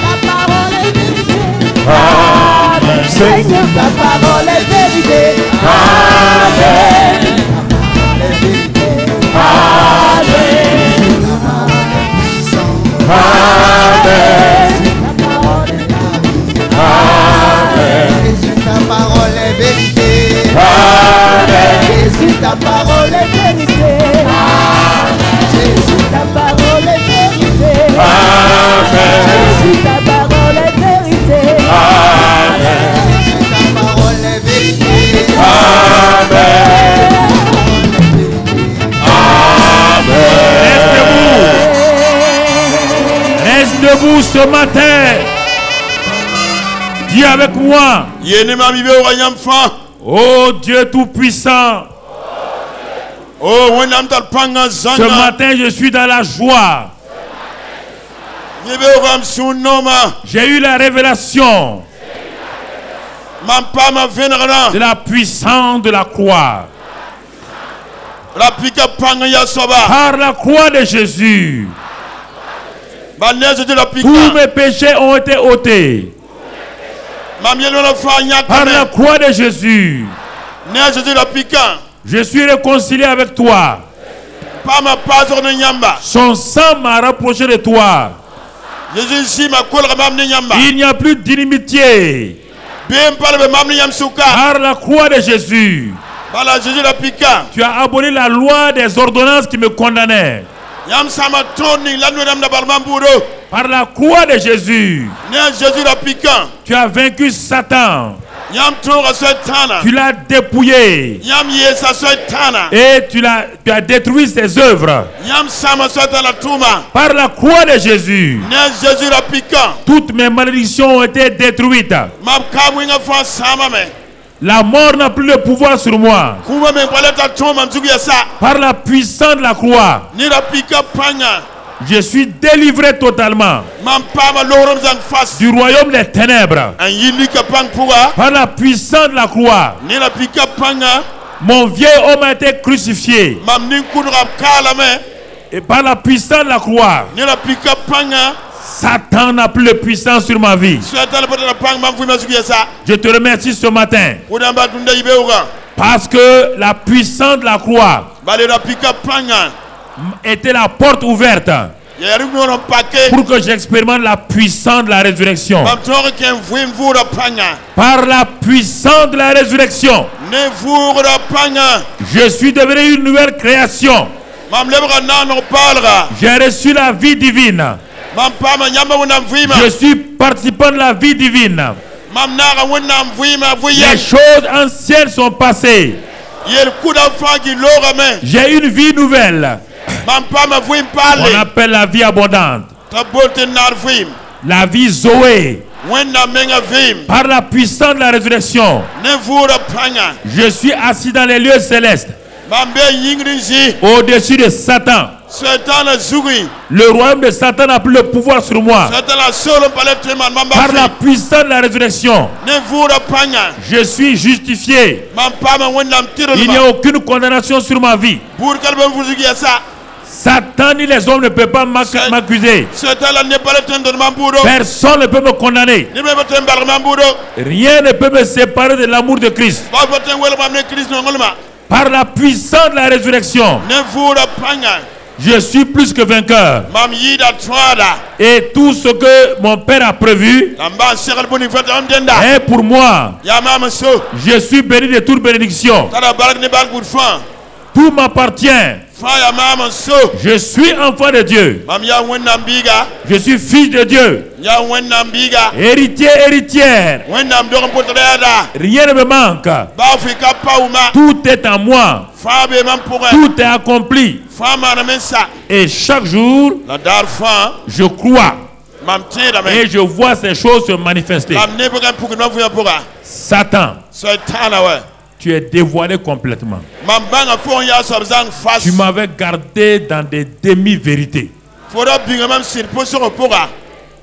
Ta parole est vérité. Amen. Seigneur, ta parole est vérité. Amen. Jésus, ta parole est vérité. Jésus, ta parole est vérité. Jésus, ta parole est vérité. Jésus, ta parole est vérité. Jésus, ta parole est vérité. Reste debout ce matin. Dis avec moi. Oh Dieu Tout-Puissant. Ce matin, je suis dans la joie. J'ai eu la révélation de la puissance de la croix. Par la croix de Jésus, tous mes péchés ont été ôtés. Par la croix de Jésus, je suis réconcilié avec toi. Son sang m'a rapproché de toi. Il n'y a plus d'inimitié. Par la croix de Jésus, tu as aboli la loi des ordonnances qui me condamnaient. Par la croix de Jésus, tu as vaincu Satan. Tu l'as dépouillé. Et tu as détruit ses œuvres. Par la croix de Jésus, toutes mes malédictions ont été détruites. La mort n'a plus le pouvoir sur moi. Par la puissance de la croix, je suis délivré totalement du royaume des ténèbres. Par la puissance de la croix, mon vieil homme a été crucifié. Et par la puissance de la croix, Satan n'a plus de puissance sur ma vie. Je te remercie ce matin parce que la puissance de la croix était la porte ouverte pour que j'expérimente la puissance de la résurrection. Par la puissance de la résurrection, je suis devenu une nouvelle création. J'ai reçu la vie divine. Je suis participant de la vie divine. Les choses anciennes sont passées. J'ai une vie nouvelle. On appelle la vie abondante. La vie Zoé. Par la puissance de la résurrection, je suis assis dans les lieux célestes, au-dessus de Satan. Le royaume de Satan n'a plus le pouvoir sur moi. Par la puissance de la résurrection, je suis justifié. Il n'y a aucune condamnation sur ma vie. Satan ni les hommes ne peuvent pas m'accuser. Personne ne peut me condamner. Rien ne peut me séparer de l'amour de Christ. Par la puissance de la résurrection, je suis plus que vainqueur. Et tout ce que mon Père a prévu est pour moi. Je suis béni de toute bénédiction. Tout m'appartient. Je suis enfant de Dieu. Je suis fils de Dieu. Héritier, héritière. Rien ne me manque. Tout est en moi. Tout est accompli. Et chaque jour, je crois. Et je vois ces choses se manifester. Satan, tu es dévoilé complètement. Tu m'avais gardé dans des demi-vérités.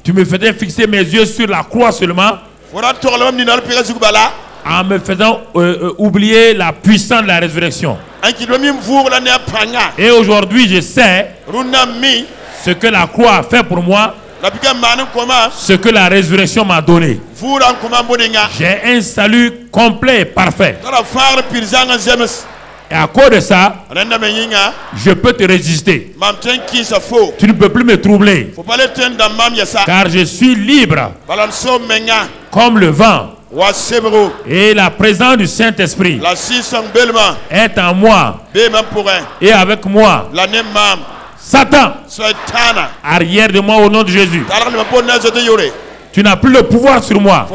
Tu me faisais fixer mes yeux sur la croix seulement, en me faisant oublier la puissance de la résurrection. Et aujourd'hui, je sais ce que la croix a fait pour moi, ce que la résurrection m'a donné. J'ai un salut complet et parfait. Et à cause de ça, je peux te résister. Tu ne peux plus me troubler, car je suis libre comme le vent. Et la présence du Saint-Esprit est en moi et avec moi. Satan, arrière de moi au nom de Jésus. Tu n'as plus le pouvoir sur moi.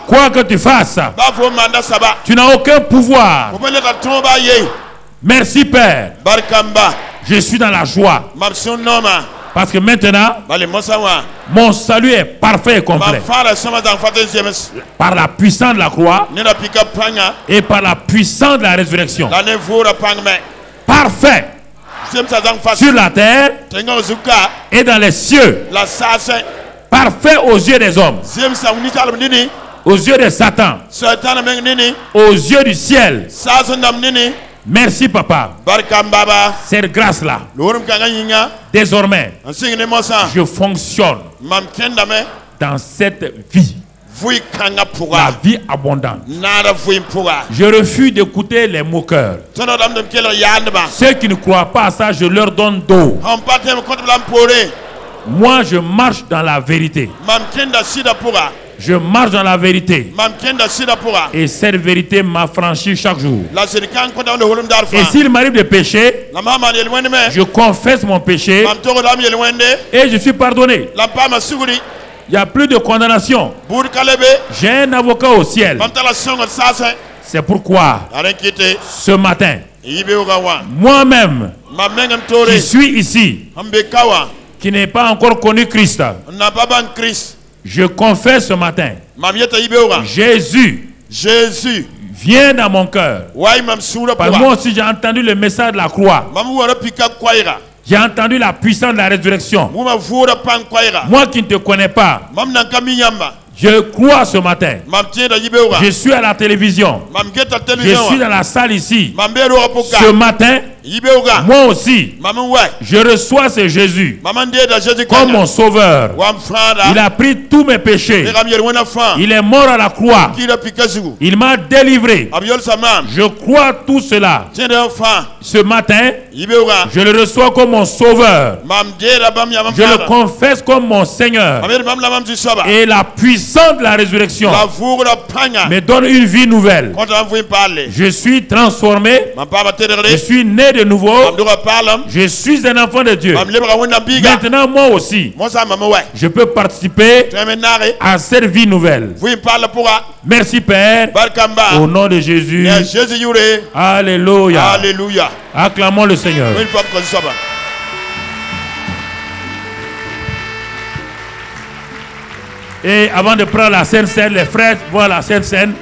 Quoi que tu fasses, tu n'as aucun pouvoir. Merci Père. Je suis dans la joie. Parce que maintenant, mon salut est parfait et complet. Par la puissance de la croix et par la puissance de la résurrection. Parfait. Sur la terre et dans les cieux. Parfait aux yeux des hommes, aux yeux de Satan, aux yeux du ciel. Merci Papa. Cette grâce-là, désormais, je fonctionne dans cette vie. La vie abondante. Je refuse d'écouter les moqueurs. Ceux qui ne croient pas à ça, je leur donne dos. Moi, je marche dans la vérité. Je marche dans la vérité. Et cette vérité m'affranchit chaque jour. Et s'il m'arrive de pécher, je confesse mon péché et je suis pardonné. Il n'y a plus de condamnation. J'ai un avocat au ciel. C'est pourquoi ce matin, moi-même, qui suis ici, qui n'est pas encore connu Christ, je confesse ce matin, Jésus vient dans mon cœur. Parce que moi aussi j'ai entendu le message de la croix. J'ai entendu la puissance de la résurrection. Moi qui ne te connais pas, je crois ce matin. Je suis à la télévision. Je suis dans la salle ici. Ce matin, moi aussi, je reçois ce Jésus comme mon sauveur. Il a pris tous mes péchés. Il est mort à la croix. Il m'a délivré. Je crois tout cela. Ce matin, je le reçois comme mon sauveur. Je le confesse comme mon Seigneur. Et la puissance de la résurrection me donne une vie nouvelle. Je suis transformé. Je suis né de nouveau, je suis un enfant de Dieu. Maintenant, moi aussi, je peux participer à cette vie nouvelle. Merci, Père. Au nom de Jésus. Alléluia. Alléluia. Acclamons le Seigneur. Et avant de prendre la Sainte Seine, les frères voient la Sainte Seine.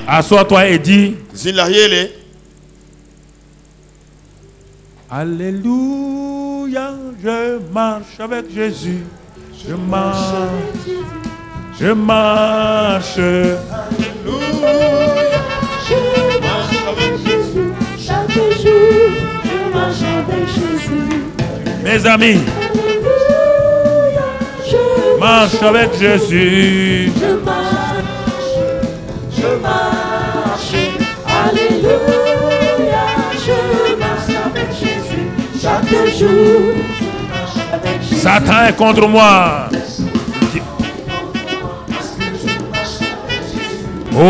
Assois-toi et dis Alléluia, je marche avec Jésus. Je marche. Je marche. Alléluia, je marche avec Jésus. Chaque jour, je marche avec Jésus. Mes amis, je marche avec Jésus. Je marche. Alléluia, je marche avec Jésus. Chaque jour, je marche avec Jésus. Satan est contre moi. Oh,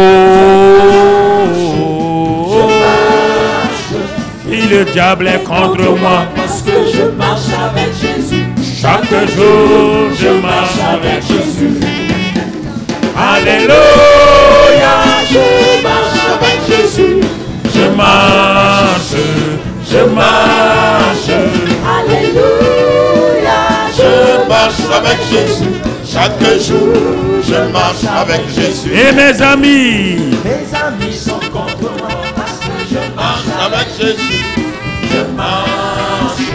et le diable est contre moi. Parce que je marche avec Jésus. Chaque jour, je marche avec Jésus. Alléluia, je marche avec Jésus. Je marche, je marche. Alléluia, je marche avec Jésus. Chaque jour, je marche avec Jésus. Et mes amis sont contre moi parce que je marche avec Jésus. Je marche.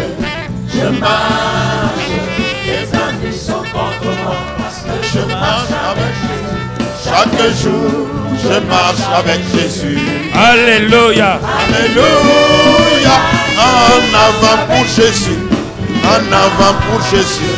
Mes amis sont contre moi parce que je marche avec Jésus. Chaque jour, je marche avec Jésus. Alléluia. Alléluia. En avant pour Jésus. En avant pour Jésus.